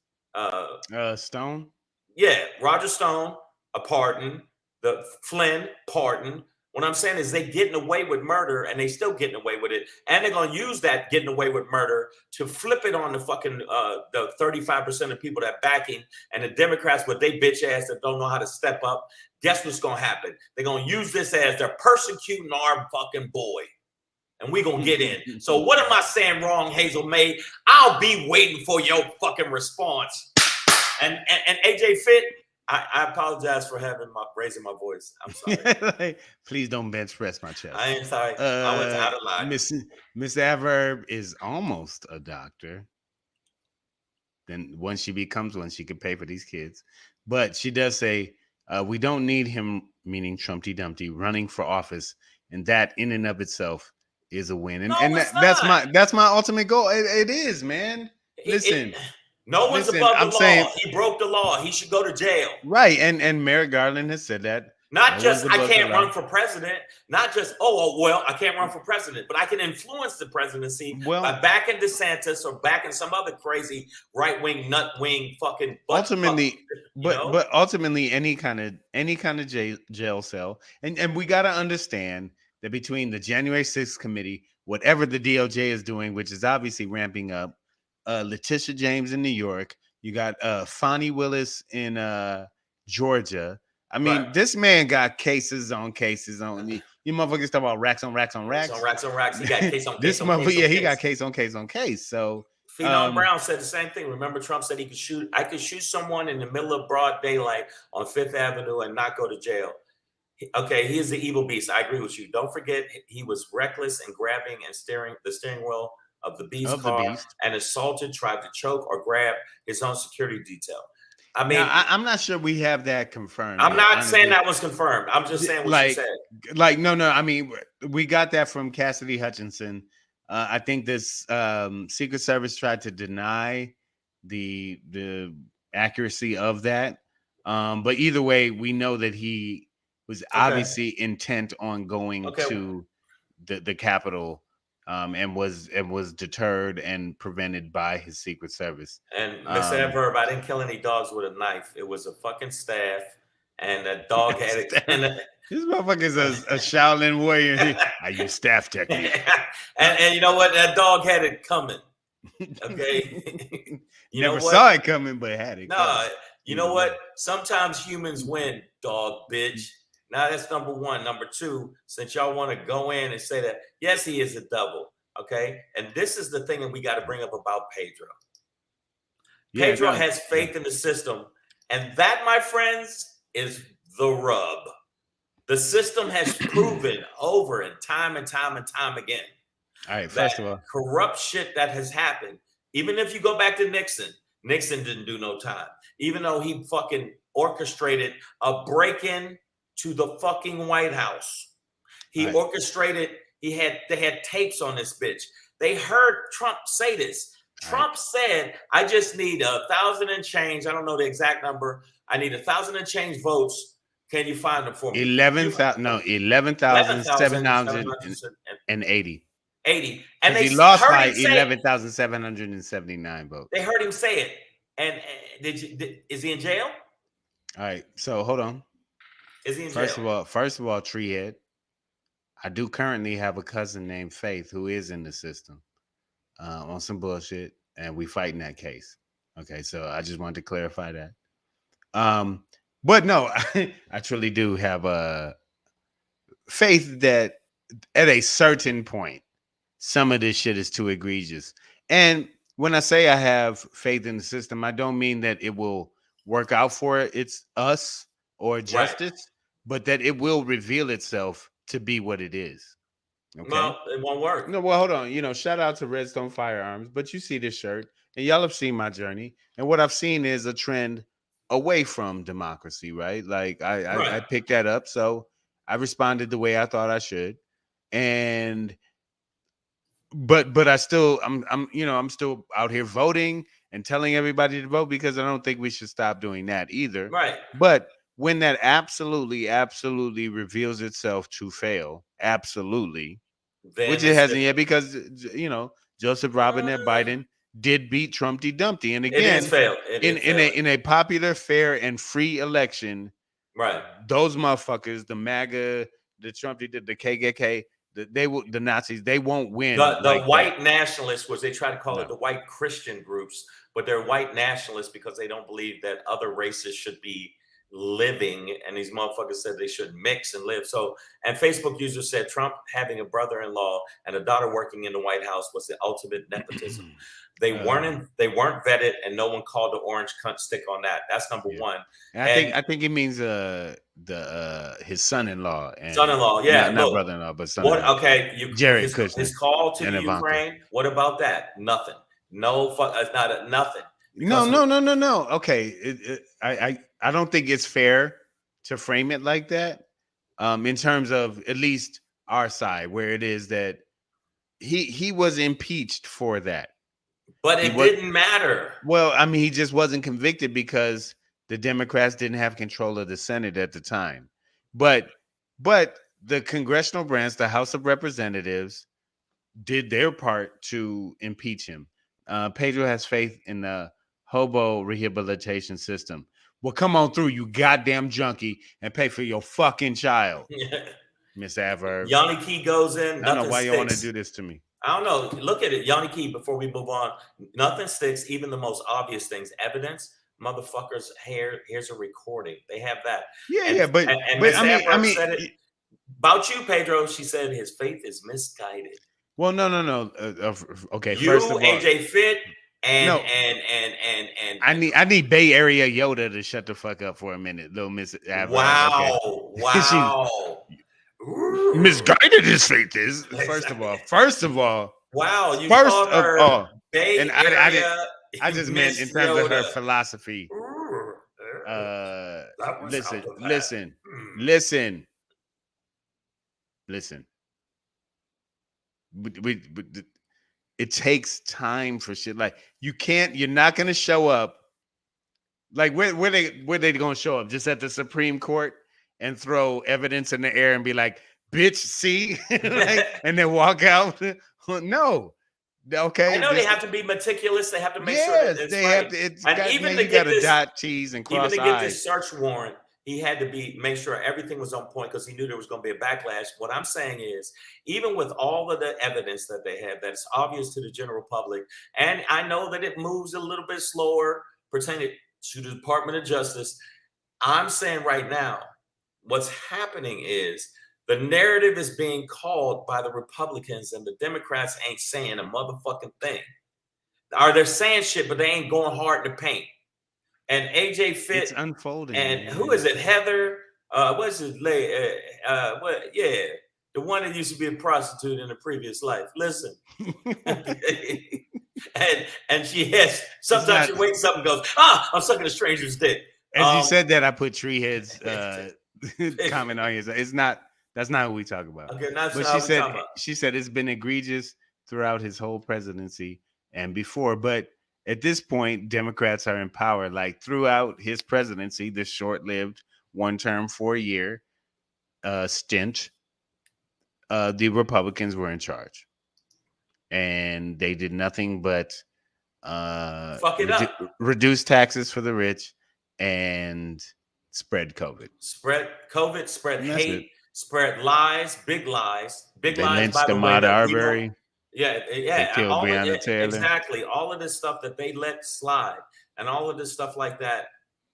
Stone. Yeah, Roger Stone, a pardon. The Flynn, pardon. What I'm saying is they getting away with murder, and they still getting away with it, and they're gonna use that getting away with murder to flip it on the fucking the 35% of people that backing and the Democrats with they bitch ass that don't know how to step up. Guess what's gonna happen? They're gonna use this as they're persecuting our fucking boy, and we gonna get in. So what am I saying wrong, Hazel May? I'll be waiting for your fucking response. And AJ Fit. I apologize for raising my voice. I'm sorry. Please don't bench press my chest. I ain't sorry. I went out of line. Miss Adverb is almost a doctor. Then once she becomes one, she can pay for these kids. But she does say we don't need him, meaning Trumpty Dumpty, running for office, and that in and of itself is a win. And that's my ultimate goal. It is, man. Listen. No one's above the law. Saying, he broke the law. He should go to jail. Right. And Merrick Garland has said that. Not just I can't run for president. Not just, I can't run for president, but I can influence the presidency by backing DeSantis or backing some other crazy right-wing, nut-wing fucking ultimately, but ultimately any kind of jail cell. And we gotta understand that between the January 6th committee, whatever the DOJ is doing, which is obviously ramping up, Letitia James in New York. You got Fonnie Willis in Georgia. I mean, this man got cases on cases on. You motherfuckers talk about racks on racks on racks. Racks on racks. He got case on case. This motherfucker, he got case on case on case. So Phenom Brown said the same thing. Remember, Trump said I could shoot someone in the middle of broad daylight on Fifth Avenue and not go to jail. Okay, he is the evil beast. I agree with you. Don't forget, he was reckless in grabbing and steering the steering wheel of the Beast car and assaulted, tried to choke or grab his own security detail. I mean, now, I'm not sure we have that confirmed. I'm not saying that was confirmed. I'm just saying what you said. No. I mean, we got that from Cassidy Hutchinson. I think this Secret Service tried to deny the accuracy of that. But either way, we know that he was obviously intent on going to the Capitol. And was deterred and prevented by his Secret Service. And Miss Adverb, I didn't kill any dogs with a knife. It was a fucking staff, and that dog had it. This motherfucker is a Shaolin warrior. I use staff technique. and you know what? That dog had it coming. Okay, you never saw it coming, but had it. No, you know what? Sometimes humans win, dog bitch. Now that's number one. Number two, since y'all want to go in and say that, yes, he is a devil. Okay. And this is the thing that we got to bring up about Pedro. Yeah, Pedro has faith in the system. And that, my friends, is the rub. The system has proven over and time again. All right, first of all, corrupt shit that has happened. Even if you go back to Nixon didn't do no time. Even though he fucking orchestrated a break-in to the fucking White House. He orchestrated, they had tapes on this bitch. They heard Trump say this. Trump said, I just need 1,000 and change. I don't know the exact number. I need 1,000 and change votes. Can you find them for me? 11,780. 80. And he lost by 11,779 votes. They heard him say it. And is he in jail? All right. So hold on. Is he in jail? First of all, Treehead, I do currently have a cousin named Faith who is in the system on some bullshit, and we fighting that case. Okay, so I just wanted to clarify that. But no, I truly do have faith that at a certain point, some of this shit is too egregious. And when I say I have faith in the system, I don't mean that it will work out for it's us or justice, but that it will reveal itself to be what it is. Okay? Well, it won't work. No, well, hold on. Shout out to Redstone Firearms, but you see this shirt, and y'all have seen my journey. And what I've seen is a trend away from democracy, right? Like I picked that up, so I responded the way I thought I should. And but I'm still out here voting and telling everybody to vote because I don't think we should stop doing that either. Right. But when that absolutely reveals itself to fail, absolutely, then which it hasn't yet, because Joseph Robinette Biden did beat Trumpty Dumpty, and again, it is failed. In a popular, fair, and free election, right? Those motherfuckers, the MAGA, the Trumpty, the KKK. The Nazis, they won't win. The white nationalists, which they try to call it the white Christian groups, but they're white nationalists because they don't believe that other races should be living, and these motherfuckers said they should mix and live. So, and Facebook users said Trump having a brother-in-law and a daughter working in the White House was the ultimate nepotism. They weren't vetted, and no one called the orange cunt stick on that. That's number one. And I think it means his son-in-law. Son-in-law, yeah, not brother-in-law, but son-in-law. Okay, Jared Kushner. His call to the Ukraine. What about that? Nothing. No, it's not nothing. No. Okay, I don't think it's fair to frame it like that. In terms of at least our side, where it is that he was impeached for that. But it didn't matter. Well, I mean, he just wasn't convicted because the Democrats didn't have control of the Senate at the time. But the congressional branch, the House of Representatives, did their part to impeach him. Pedro has faith in the hobo rehabilitation system. Well, come on through, you goddamn junkie, and pay for your fucking child. Miss Adverb. Yanni Key goes in. I don't know why you want to do this to me. I don't know. Look at it. Yanni Key, before we move on, nothing sticks, even the most obvious things. Evidence, motherfuckers, here's a recording. They have that. But I mean said it about you, Pedro. She said his faith is misguided. Well, no. Okay, you, first of all, AJ Fit, and I need Bay Area Yoda to shut the fuck up for a minute, little Miss Adverb. Wow. Misguided his faith is. First of all. Wow, you first called of her all, Bay and Area, I just meant in terms of her philosophy. Listen. It takes time for shit. Like you're not gonna show up. Like where they gonna show up? Just at the Supreme Court and throw evidence in the air and be like, bitch, see? And then walk out. No. Okay. I know they have to be meticulous. They have to make sure that it's right. You got to dot T's and cross I's. Even to get this search warrant, he had to make sure everything was on point because he knew there was going to be a backlash. What I'm saying is, even with all of the evidence that they have, that's obvious to the general public, and I know that it moves a little bit slower pertaining to the Department of Justice, I'm saying right now, what's happening is the narrative is being called by the Republicans, and the Democrats ain't saying a motherfucking thing. Or they're saying shit, but they ain't going hard to paint. And AJ Fit, it's unfolding. And man. who is it? Heather? What's his name? What? Yeah, the one that used to be a prostitute in a previous life. Listen, and she has sometimes she wakes up and goes, I'm sucking a stranger's dick. As you said that, I put Tree Head's comment on here. It's not. That's not what we talk about. Okay, that's but she said it's been egregious throughout his whole presidency and before, but at this point, Democrats are in power. Like throughout his presidency, this short-lived one-term 4-year stint, the Republicans were in charge, and they did nothing but fuck it up, reduce taxes for the rich, and spread COVID. Spread COVID, spread hate, spread lies, big lies. They lynched by the way, Ahmaud Arbery. Yeah. They killed Breonna Taylor. Exactly. All of this stuff that they let slide and all of this stuff like that.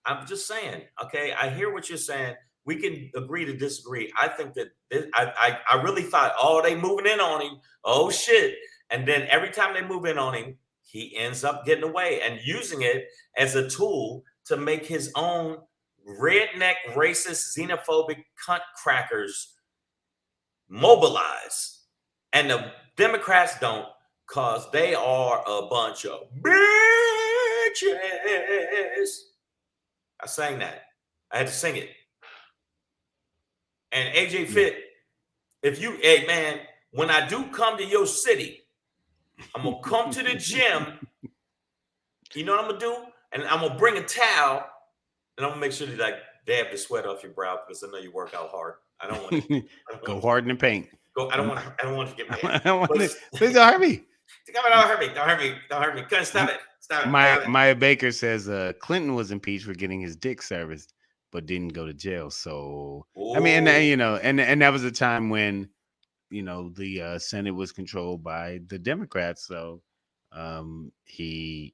I'm just saying, okay, I hear what you're saying. We can agree to disagree. I think that I really thought, they moving in on him. Oh, shit. And then every time they move in on him, he ends up getting away and using it as a tool to make his own redneck, racist, xenophobic cunt crackers mobilize. And the Democrats don't, because they are a bunch of bitches. I sang that. I had to sing it. And AJ Fit, hey man, when I do come to your city, I'm going to come to the gym. You know what I'm going to do? And I'm going to bring a towel, and I'm going to make sure that I dab the sweat off your brow, because I know you work out hard. I don't want to go hard in the paint. I don't want to get mad. Please don't hurt me. Don't hurt me. Don't hurt me. Stop it. Maya Baker says Clinton was impeached for getting his dick serviced, but didn't go to jail. So I mean, and that was a time when the Senate was controlled by the Democrats. So he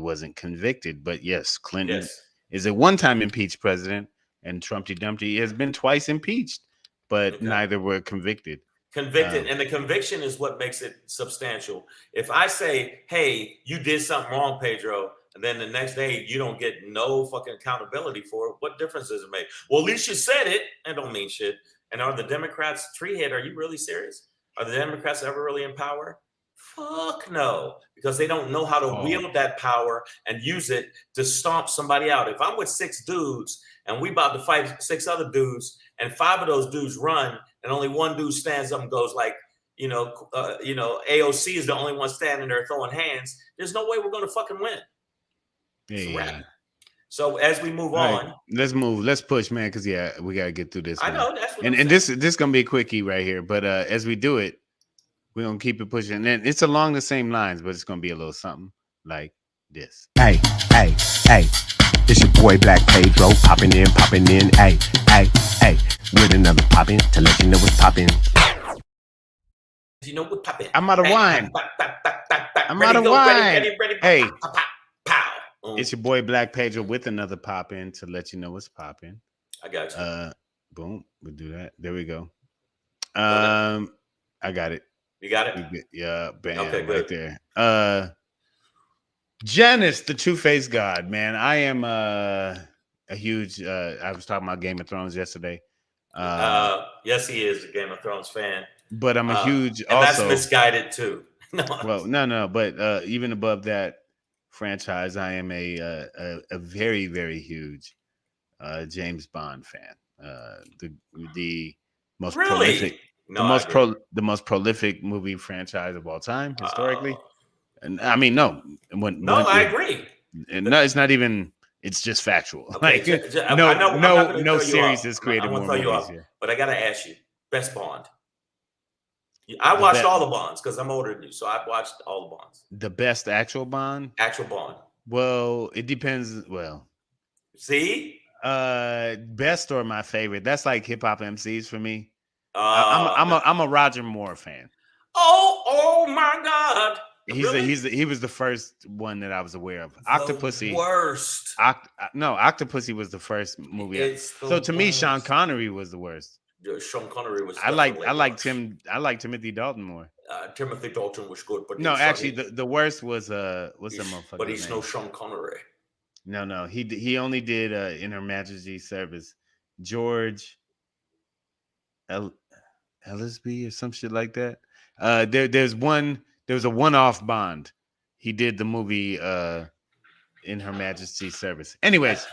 wasn't convicted. But yes, Clinton is a one-time impeached president, and Trumpty Dumpty has been twice impeached, but neither were convicted. And the conviction is what makes it substantial. If I say, hey, you did something wrong, Pedro, and then the next day you don't get no fucking accountability for it, what difference does it make? Well, at least you said it. That don't mean shit. And are the Democrats, Treehead, are you really serious? Are the Democrats ever really in power? Fuck no, because they don't know how to wield that power and use it to stomp somebody out. If I'm with 6 dudes and we about to fight 6 other dudes, and 5 of those dudes run, and only 1 dude stands up and goes like, AOC is the only one standing there throwing hands, there's no way we're going to fucking win. Yeah. So as we move on, let's move. Let's push, man, because we gotta get through this. I know that's what and this gonna be a quickie right here. But as we do it, we're gonna keep it pushing. And it's along the same lines, but it's gonna be a little something like this. Hey, it's your boy Black Pedro popping in. Hey, with another popping to let you know what's popping. You know what's popping? I'm out of wine. I'm out of wine. Hey. It's your boy Black Pedro with another pop in to let you know what's popping. I got you. Boom. We'll do that. There we go. I got it. You got it? Yeah, bam. Okay, right there. Janice, the Two-Faced God, man. I am a huge I was talking about Game of Thrones yesterday. Yes, he is a Game of Thrones fan. But I'm a huge and also that's misguided too. No, but even above that franchise, I am a very, very huge James Bond fan. The most prolific, the most prolific movie franchise of all time historically. And I mean, I agree. No, it's not even. It's just factual. Okay, like no series is created more movies. But I gotta ask you, best Bond. I watched all the Bonds because I'm older than you, so I've watched all the Bonds. The best actual Bond? Actual Bond. Well, it depends. Well, see, best or my favorite? That's like hip hop MCs for me. I'm a Roger Moore fan. Oh my God! He was the first one that I was aware of. Octopussy. Worst. Octopussy was the first movie. So to me, Sean Connery was the worst. Sean Connery was. I liked Timothy Dalton more. Timothy Dalton was good, but no, actually, the worst was what's the motherfucker? But he's no Sean Connery. No, he only did In Her Majesty's Service. George Ellisby or some shit like that. There was a one-off Bond. He did the movie In Her Majesty's Service. Anyways,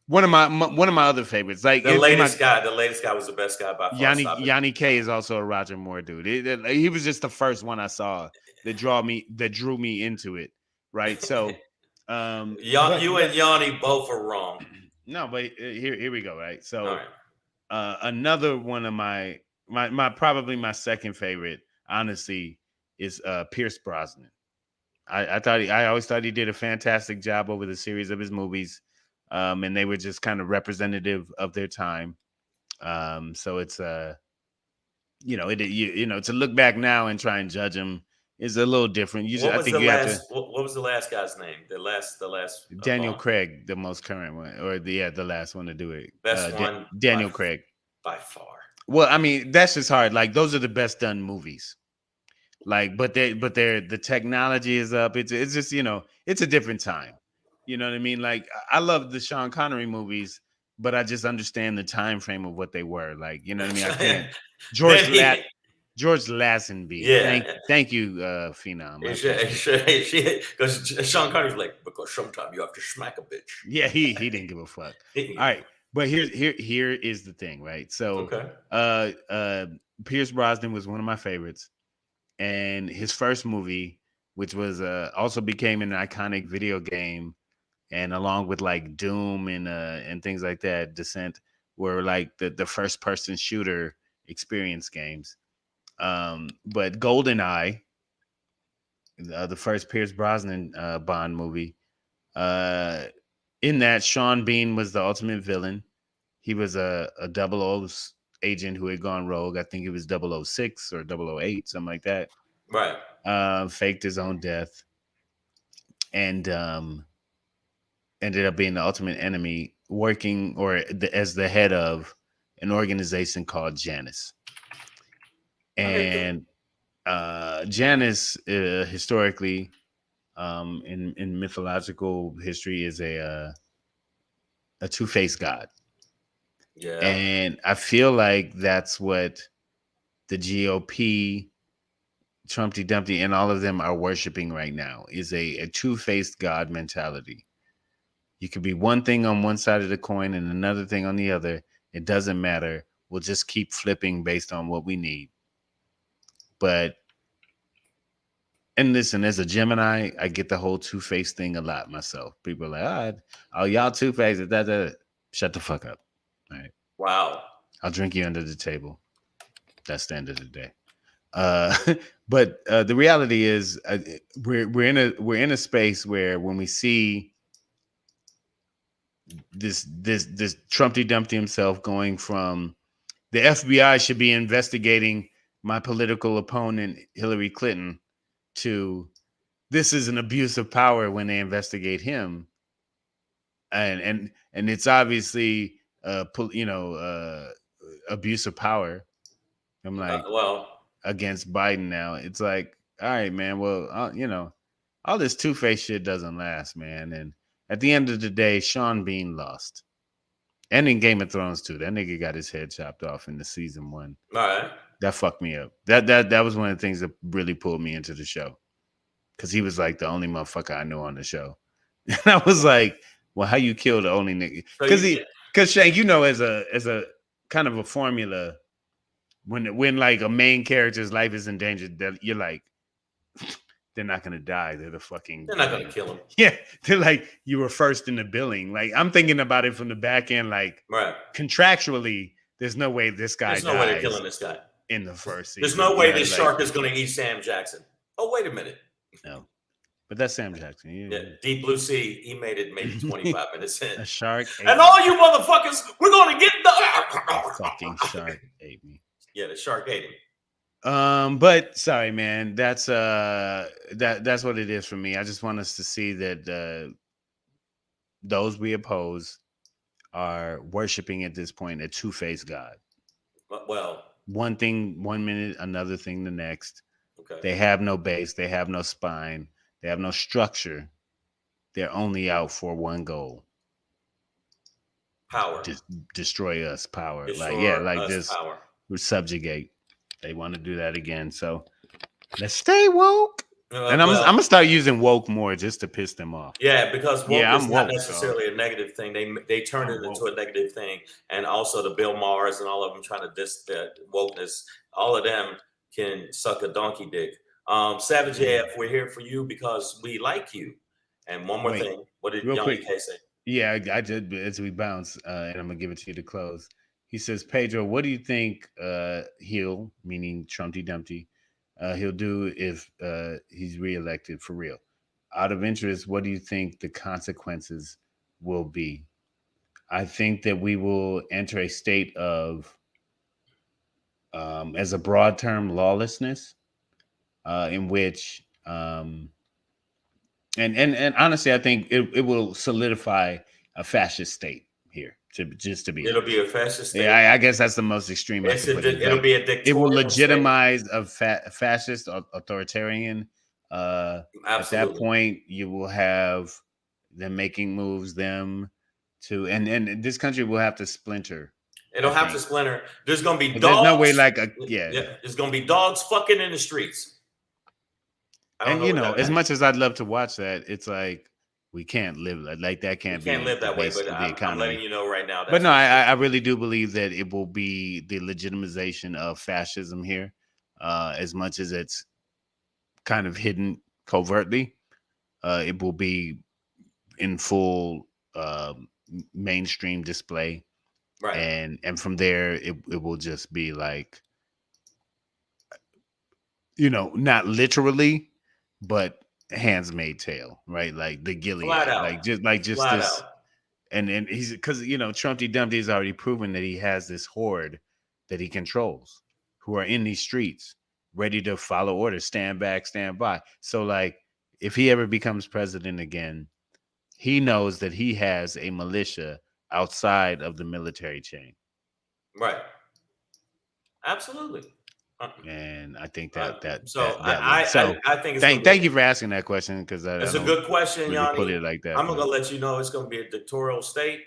one of my other favorites. Like the latest guy was the best guy by far. Yanni K is also a Roger Moore dude. He was just the first one I saw that drew me into it. Right. So you and Yanni both are wrong. No, but here we go. Right. So another one of my probably my second favorite, honestly, is Pierce Brosnan. I always thought he did a fantastic job over the series of his movies, and they were just kind of representative of their time. So it's to look back now and try and judge him is a little different. What was the last guy's name? The last Daniel Craig, the most current one, or the last one to do it. Best one, Daniel Craig by far. Well, I mean, that's just hard. Like those are the best done movies. Like, but the technology is up. It's just, it's a different time. You know what I mean? Like, I love the Sean Connery movies, but I just understand the time frame of what they were. Like, you know what I mean? I can't. George Lazenby. Yeah. Thank you, Phenom. Because Sean Connery's like, because sometimes you have to smack a bitch. Yeah, he didn't give a fuck. All right. But here is the thing, right? So Pierce Brosnan was one of my favorites. And his first movie, which was also became an iconic video game, and along with like Doom and things like that, Descent, were like the first person shooter experience games. But GoldenEye, the first Pierce Brosnan Bond movie, in that Sean Bean was the ultimate villain. He was a 00 agent who had gone rogue. I think it was 006 or 008, something like that. Right. Faked his own death and ended up being the ultimate enemy, working as the head of an organization called Janus. And Janus, historically, in mythological history, is a two-faced god. Yeah. And I feel like that's what the GOP, Trumpty Dumpty, and all of them are worshiping right now, is a two-faced god mentality. You could be one thing on one side of the coin and another thing on the other. It doesn't matter. We'll just keep flipping based on what we need. And listen, as a Gemini, I get the whole two-faced thing a lot myself. People are like, all right, y'all two-faced. Shut the fuck up. All right. Wow. I'll drink you under the table. That's the end of the day. But the reality is, we're in a space where when we see this Trumpty Dumpty himself going from the FBI should be investigating my political opponent Hillary Clinton to this is an abuse of power when they investigate him, and it's obviously abuse of power. I'm like, against Biden now. It's like, all right, man. Well, all this two-faced shit doesn't last, man. And at the end of the day, Sean Bean lost. And in Game of Thrones too. That nigga got his head chopped off in the season 1. All right. That fucked me up. That was one of the things that really pulled me into the show. Because he was like the only motherfucker I knew on the show. And I was like, well, how you kill the only nigga? Because Shank, as a kind of a formula, when like a main character's life is endangered, that you're like, they're not gonna die. They're not gonna kill him. Yeah, they're like, you were first in the billing. Like, I'm thinking about it from the back end, like, right. Contractually, there's no way this guy dies. There's no way they're killing this guy in the first season. There's no way this shark is gonna eat Sam Jackson. Oh, wait a minute. No. But that's Sam Jackson. Yeah, Deep Blue Sea, he made it maybe 25 minutes in. A shark and all you motherfuckers, we're gonna get the fucking shark ate me. Yeah, the shark ate him. But sorry, man. That's that's what it is for me. I just want us to see that those we oppose are worshiping at this point a two-faced God. Well, one thing 1 minute, another thing the next. Okay. They have no base, they have no spine, they have no structure. They're only out for one goal. Power. Destroy us, power. Destroy this power. We subjugate. They want to do that again. So let's stay woke. And I'm gonna start using woke more just to piss them off. Yeah, because woke is I'm not woke, necessarily a negative thing. They turn it into a negative thing, and also the Bill Maher's and all of them trying to diss the wokeness. All of them can suck a donkey dick. Savage AF, we're here for you because we like you. And one more thing, what did Young K say? Yeah, I did as we bounce, and I'm gonna give it to you to close. He says, Pedro, what do you think he'll, meaning Trumpty Dumpty, he'll do if he's reelected for real? Out of interest, what do you think the consequences will be? I think that we will enter a state of, as a broad term, lawlessness, in which, and honestly, I think it will solidify a fascist state here. To be, it'll be a fascist state. Yeah, I guess that's the most extreme. It'll be a dictatorial. It will legitimize a fascist authoritarian. At that point, you will have them making moves, and this country will have to splinter. It'll have to splinter. There's gonna be dogs. There's no way, There's gonna be dogs fucking in the streets. And as much as I'd love to watch that, it's like we can't live like that. Can't live that way. But I'm letting you know right now. But no, I really do believe that it will be the legitimization of fascism here, as much as it's kind of hidden covertly. It will be in full mainstream display, right? And from there, it will just be like, not literally, but hands-made tale, right? Like the Gilead, like just this. And he's because Trumpty Dumpty's already proven that he has this horde that he controls, who are in these streets, ready to follow orders, stand back, stand by. So like, if he ever becomes president again, he knows that he has a militia outside of the military chain. Right. Absolutely. And I think that I think thank you for asking that question, because it's a good question, Yanni. Put it like that. I'm gonna let you know it's gonna be a dictatorial state.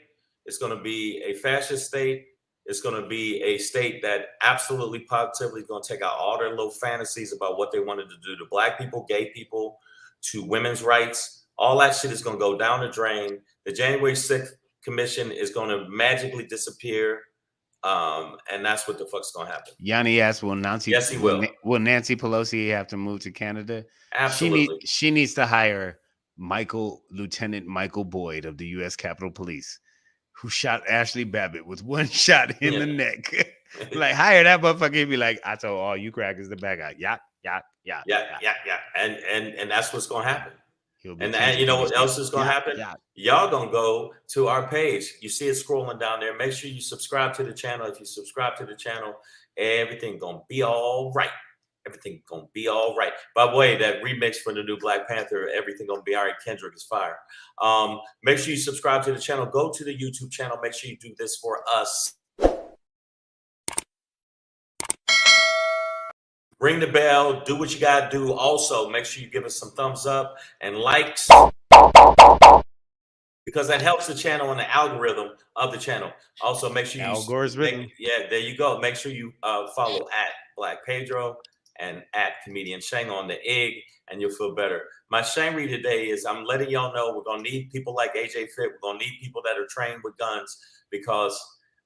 It's gonna be a fascist state. It's gonna be a state that absolutely positively is gonna take out all their little fantasies about what they wanted to do to Black people, gay people, to women's rights. All that shit is gonna go down the drain. The January 6th commission is gonna magically disappear. And that's what the fuck's gonna happen. Yanni asked, will Nancy Pelosi have to move to Canada? Absolutely. She needs to hire Lieutenant Michael Boyd of the U.S. Capitol Police, who shot Ashley Babbitt with one shot in the neck. Like, hire that motherfucker and be like, I told all you crackers the bad guy. Yeah. And that's what's gonna happen. And you know what else is going to happen? Y'all going to go to our page. You see it scrolling down there. Make sure you subscribe to the channel. If you subscribe to the channel, everything going to be all right. Everything going to be all right. By the way, that remix for the new Black Panther, everything going to be all right. Kendrick is fire. Make sure you subscribe to the channel. Go to the YouTube channel. Make sure you do this for us. Ring the bell, do what you got to do. Also, make sure you give us some thumbs up and likes, because that helps the channel and the algorithm of the channel. Also, make sure there you go. Make sure you follow at Black Pedro and at Comedian Shang on the egg, and you'll feel better. My shame read today is I'm letting y'all know we're going to need people like AJ Fit. We're going to need people that are trained with guns, because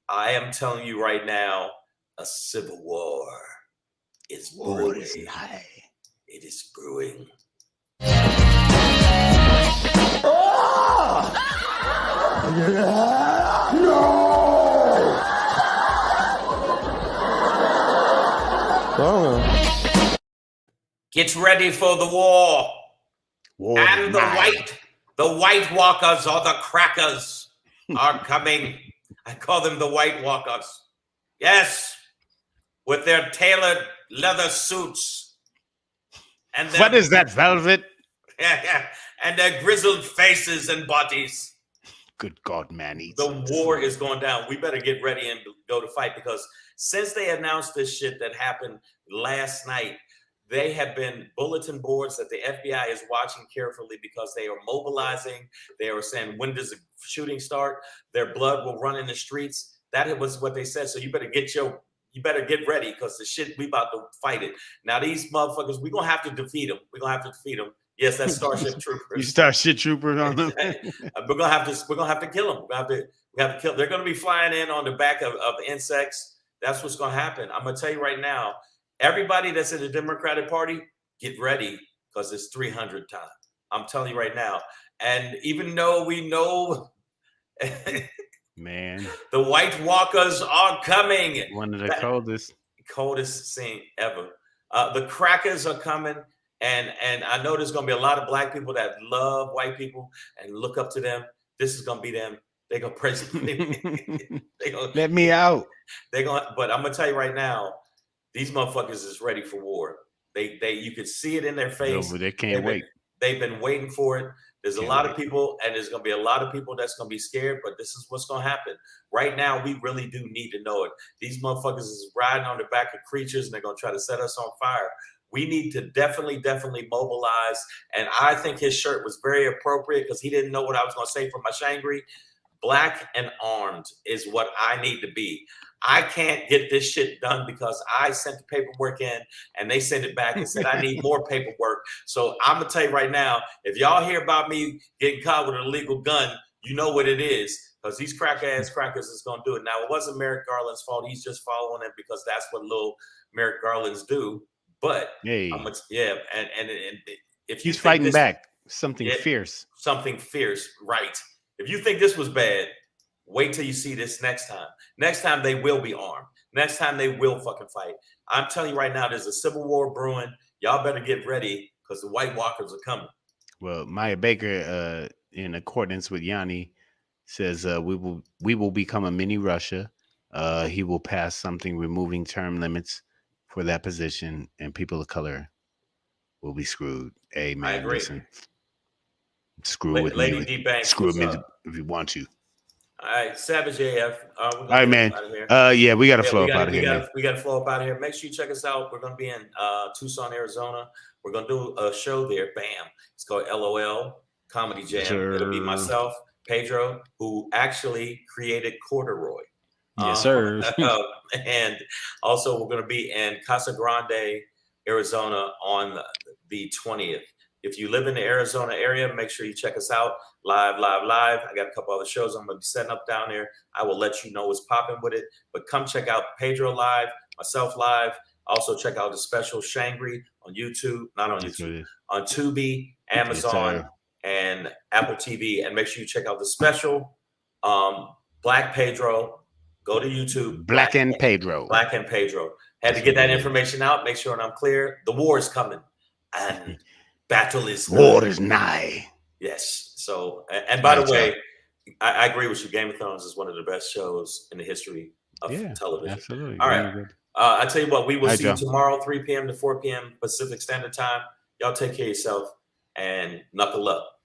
I am telling you right now, a civil war is brewing. It is brewing. No. Get ready for the war. And the White Walkers or the Crackers are coming. I call them the White Walkers. Yes, with their tailored leather suits. And what is that, velvet? Yeah. And their grizzled faces and bodies. Good God, man. The war is going down. We better get ready and go to fight, because since they announced this shit that happened last night, they have been bulletin boards that the FBI is watching carefully, because they are mobilizing. They are saying, when does the shooting start? Their blood will run in the streets. That was what they said. So you better get ready, because the shit, we about to fight it. Now these motherfuckers, we're gonna have to defeat them. We're gonna have to defeat them. Yes, that's Starship Troopers. You Starship Troopers on them. We're gonna have to kill them. We have to kill. They're gonna be flying in on the back of insects. That's what's gonna happen. I'm gonna tell you right now. Everybody that's in the Democratic Party, get ready, because it's 300 time. I'm telling you right now. And even though we know, man, the White Walkers are coming. One of the coldest thing ever. The crackers are coming. And I know there's gonna be a lot of black people that love white people and look up to them. This is gonna be them. They're gonna praise them. Let me out. But I'm gonna tell you right now, these motherfuckers is ready for war. You can see it in their face. No, they can't wait. They've been waiting for it. There's a lot of people, and there's gonna be a lot of people that's gonna be scared. But this is what's gonna happen right now. We really do need to know it. These motherfuckers is riding on the back of creatures, and they're gonna try to set us on fire. We need to definitely mobilize. And I think his shirt was very appropriate, because he didn't know what I was going to say for my Shangri. Black and armed is what I need to be. I can't get this shit done because I sent the paperwork in and they sent it back and said, I need more paperwork. So I'm going to tell you right now, if y'all hear about me getting caught with an illegal gun, you know what it is, because these crackers is going to do it. Now, it wasn't Merrick Garland's fault. He's just following it because that's what little Merrick Garland's do. But hey, and if he's fighting back, something fierce, right? If you think this was bad, wait till you see this next time. Next time they will be armed. Next time they will fucking fight. I'm telling you right now, there's a civil war brewing. Y'all better get ready, because the White Walkers are coming. Well, Maya Baker, in accordance with Yanni, says we will become a mini Russia. He will pass something removing term limits for that position, and people of color will be screwed. Hey, man, I agree. Listen, screw with Lady me. D Banks, screw with me if you want to. All right, Savage AF. All right, man. Yeah, we got to flow up out of here. We got to flow up out of here. Make sure you check us out. We're going to be in Tucson, Arizona. We're going to do a show there. Bam. It's called LOL Comedy Jam. Sure. It'll be myself, Pedro, who actually created corduroy. Yes, sir. And also, we're going to be in Casa Grande, Arizona on the 20th. If you live in the Arizona area, make sure you check us out live. I got a couple other shows I'm going to be setting up down there. I will let you know what's popping with it. But come check out Pedro live, myself live. Also, check out the special Shangri on YouTube, not on YouTube, on Tubi, Amazon, and Apple TV. And make sure you check out the special Black Pedro. Go to YouTube. Black and Pedro. Had to get that information out. Make sure I'm clear. The war is coming. And battle is nigh. War is nigh. Yes. So, and by the way, I agree with you. Game of Thrones is one of the best shows in the history of television. Absolutely. All right. I tell you what, we will see you tomorrow, 3 p.m. to 4 p.m. Pacific Standard Time. Y'all take care of yourself and knuckle up.